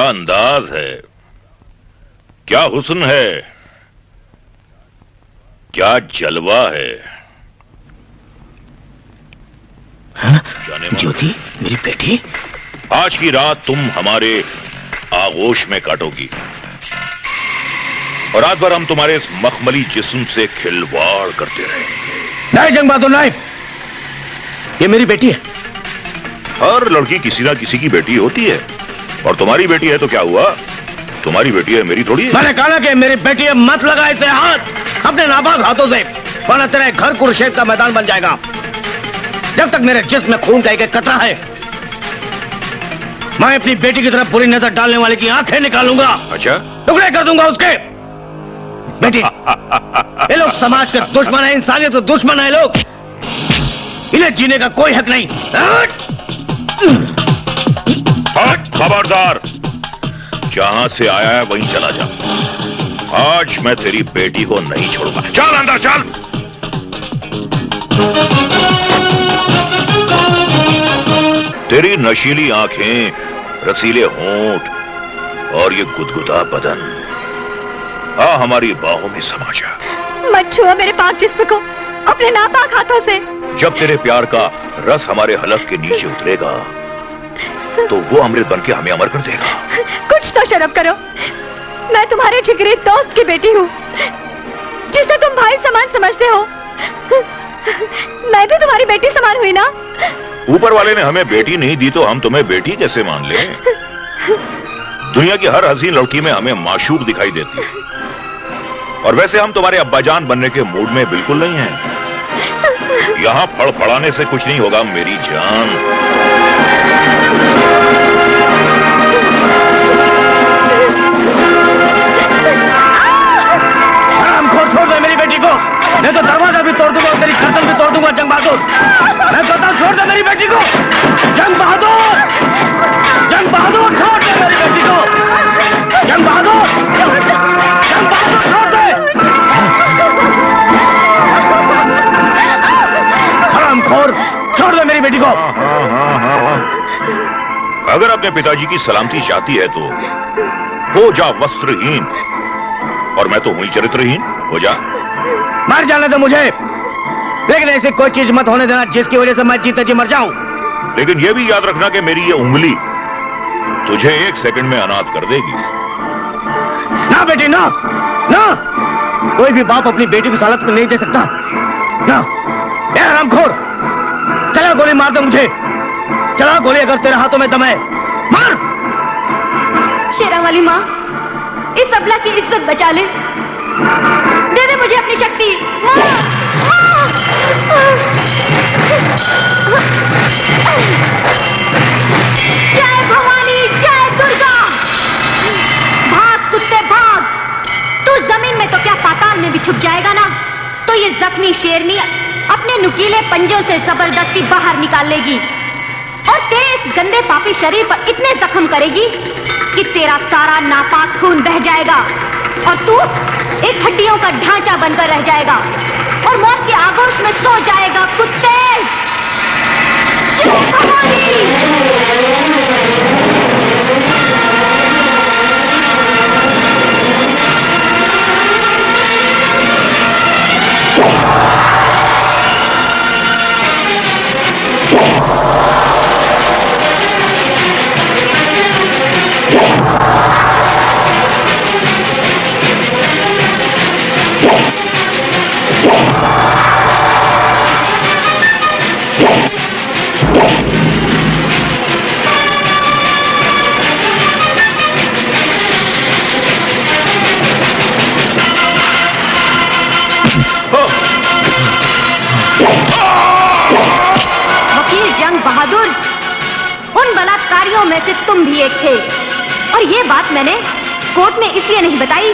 अंदाज है, क्या हुस्न है, क्या जलवा है। ज्योति मेरी बेटी, आज की रात तुम हमारे आगोश में काटोगी और रात भर हम तुम्हारे इस मखमली जिस्म से खिलवाड़ करते रहेंगे। नहीं जंग बहादुर नहीं, ये मेरी बेटी है। हर लड़की किसी ना किसी की बेटी होती है, और तुम्हारी बेटी है तो क्या हुआ, तुम्हारी बेटी है, मेरी थोड़ी है। मैंने कहा कि मेरी बेटी है, मत लगा इसे हाथ अपने नापाक हाथों से, वरना तेरे घर कुरुक्षेत्र का मैदान बन जाएगा। जब तक मेरे जिस्म में खून का एक कतरा है, मैं अपनी बेटी की तरफ बुरी नजर डालने वाले की आंखें निकालूंगा। अच्छा, टुकड़े कर दूंगा उसके। बेटी, ये लोग समाज के दुश्मन है, इंसानियत के दुश्मन है लोग, इन्हें जीने का कोई हक नहीं। खबरदार, जहां से आया है वहीं चला जा। आज मैं तेरी बेटी को नहीं छोड़ूंगा। चल अंदर चल। तेरी नशीली आंखें, रसीले होंठ और ये गुदगुदा बदन, हमारी बाहों में समा जा। मत छुओ मेरे पाक जिस्म को अपने नापाक हाथों से। जब तेरे प्यार का रस हमारे हलक के नीचे उतरेगा तो वो अमृत बन के हमें अमर कर देगा। कुछ तो शर्म करो, मैं तुम्हारे जिगरी दोस्त की बेटी हूँ, जिसे तुम भाई समान समझते हो। मैं भी तुम्हारी बेटी समान हुई ना। ऊपर वाले ने हमें बेटी नहीं दी तो हम तुम्हें बेटी कैसे मान लें? दुनिया की हर हसीन लड़की में हमें माशूक दिखाई देती है, और वैसे हम तुम्हारे अब्बाजान बनने के मूड में बिल्कुल नहीं हैं। यहाँ फड़फड़ाने से कुछ नहीं होगा मेरी जान। हरामखोर, छोड़ दे मेरी बेटी को, मैं तो दरवाजा भी तोड़ दूंगा और तेरी गर्दन भी तोड़ दूंगा। जंग बहादुर, मैं कहता हूं छोड़ दे मेरी बेटी को। जंग बहादुर, जंग बहादुर, छोड़ दे मेरी बेटी को। जंग बहादुर, जंग बहादुर, छोड़ दे। हरामखोर, छोड़ दे मेरी बेटी को। अगर अपने पिताजी की सलामती चाहती है तो हो जा वस्त्रहीन, और मैं तो हुई चरित्रहीन। हो जा, मर जाने दो मुझे, लेकिन ऐसी कोई चीज मत होने देना जिसकी वजह से मैं जीते जी मर जाऊं। लेकिन यह भी याद रखना कि मेरी ये उंगली तुझे 1 सेकंड में अनाथ कर देगी। ना बेटी, ना ना, कोई भी बाप अपनी बेटी को सालत में नहीं दे सकता ना। ए हरामखोर, चला गोली मार दे मुझे, चला गोली अगर तेरे हाथों में दम है, मार। शेरा वाली माँ, इस अबला की इज्जत बचा ले, दे दे मुझे अपनी शक्ति। जय भवानी, जय दुर्गा। भाग कुत्ते भाग, तू जमीन में तो क्या पाताल में भी छुप जाएगा ना, तो ये जख्मी शेरनी अपने नुकीले पंजों से जबरदस्ती बाहर निकाल लेगी और तेरे इस गंदे पापी शरीर पर इतने जख्म करेगी कि तेरा सारा नापाक खून बह जाएगा और तू एक हड्डियों का ढांचा बनकर रह जाएगा और मौत के आगोश में सो जाएगा। कुत्ते, जय भवानी। में से तुम भी एक थे, और ये बात मैंने कोर्ट में इसलिए नहीं बताई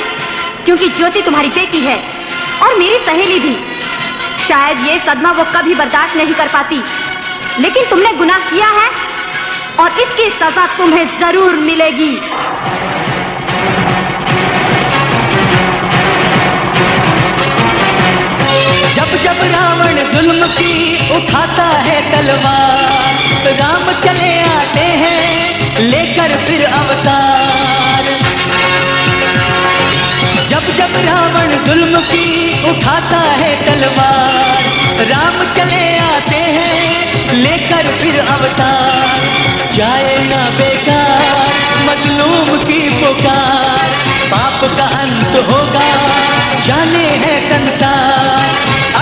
क्योंकि ज्योति तुम्हारी बेटी है और मेरी सहेली भी। शायद ये सदमा वो कभी बर्दाश्त नहीं कर पाती, लेकिन तुमने गुनाह किया है और इसकी सजा तुम्हें जरूर मिलेगी। जब जब रावण जुल्म की उठाता है तलवार, राम चले आते हैं लेकर फिर अवतार। जब रावण जुल्म की उठाता है तलवार, राम चले आते हैं लेकर फिर अवतार। जाए ना बेकार मजलूम की पुकार, पाप का अंत होगा जाने है संसार।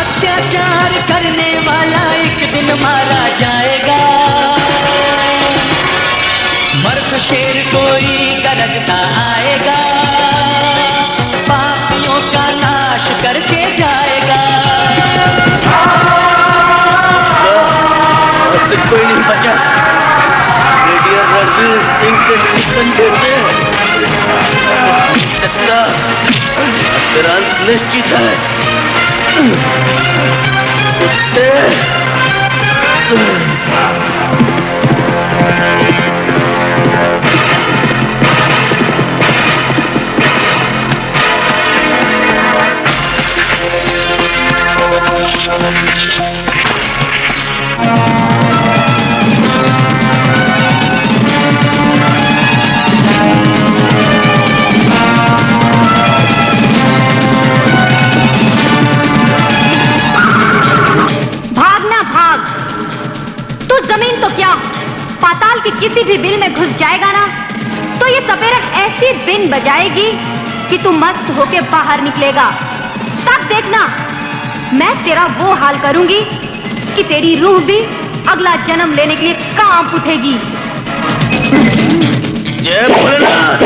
अत्याचार करने वाला एक दिन मारा जाएगा, मर्द शेर कोई गरजता आएगा, पापियों का नाश करके जाएगा। कोई नहीं बचा। ब्रिगेडियर रणवीर सिंह के सिकंदर में तेरा अंत निश्चित है। कुत्ते जमीन तो क्या पाताल की किसी भी बिल में घुस जाएगा ना, तो ये सपेरन ऐसी बिन बजाएगी कि तू मस्त होके बाहर निकलेगा। तब देखना मैं तेरा वो हाल करूंगी कि तेरी रूह भी अगला जन्म लेने के लिए कांप उठेगी। जय भोलेनाथ।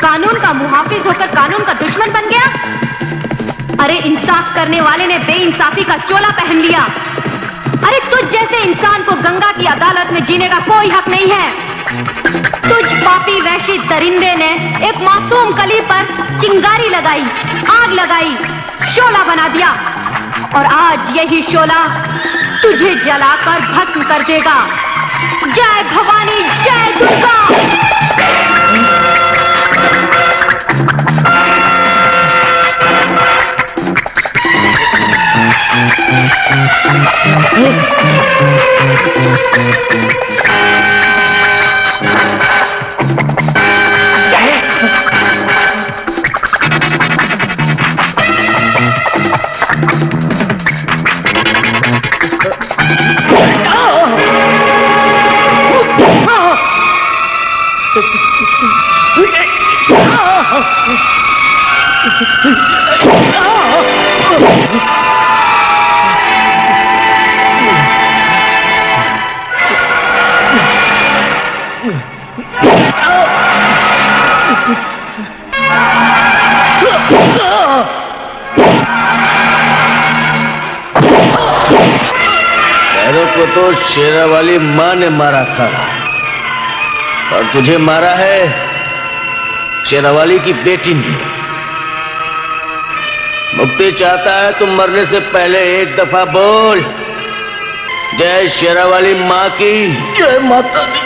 कानून का मुहाफिज होकर कानून का दुश्मन बन गया। अरे इंसाफ करने वाले ने बेइंसाफी का चोला पहन लिया। अरे तुझ जैसे इंसान को गंगा की अदालत में जीने का कोई हक नहीं है। तुझ पापी वैश्य दरिंदे ने एक मासूम कली पर चिंगारी लगाई, आग लगाई, शोला बना दिया, और आज यही शोला तुझे जलाकर भस्म कर देगा। जय भवानी, जय दुर्गा। को तो शेरावाली माँ ने मारा था और तुझे मारा है शेरावाली की बेटी ने। मुक्ति चाहता है तुम मरने से पहले एक दफा बोल, जय शेरावाली माँ की, जय माता दी।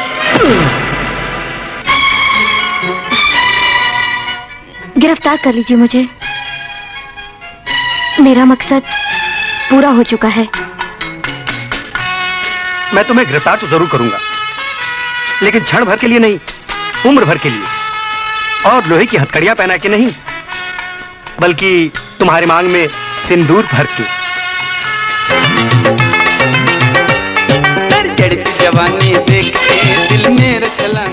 गिरफ्तार कर लीजिए मुझे, मेरा मकसद पूरा हो चुका है। मैं तुम्हें गिरफ्तार तो जरूर करूंगा, लेकिन क्षण भर के लिए नहीं, उम्र भर के लिए, और लोहे की हथकड़ियां पहना के नहीं, बल्कि तुम्हारे मांग में सिंदूर भर के। जवानी देख के दिल में रचला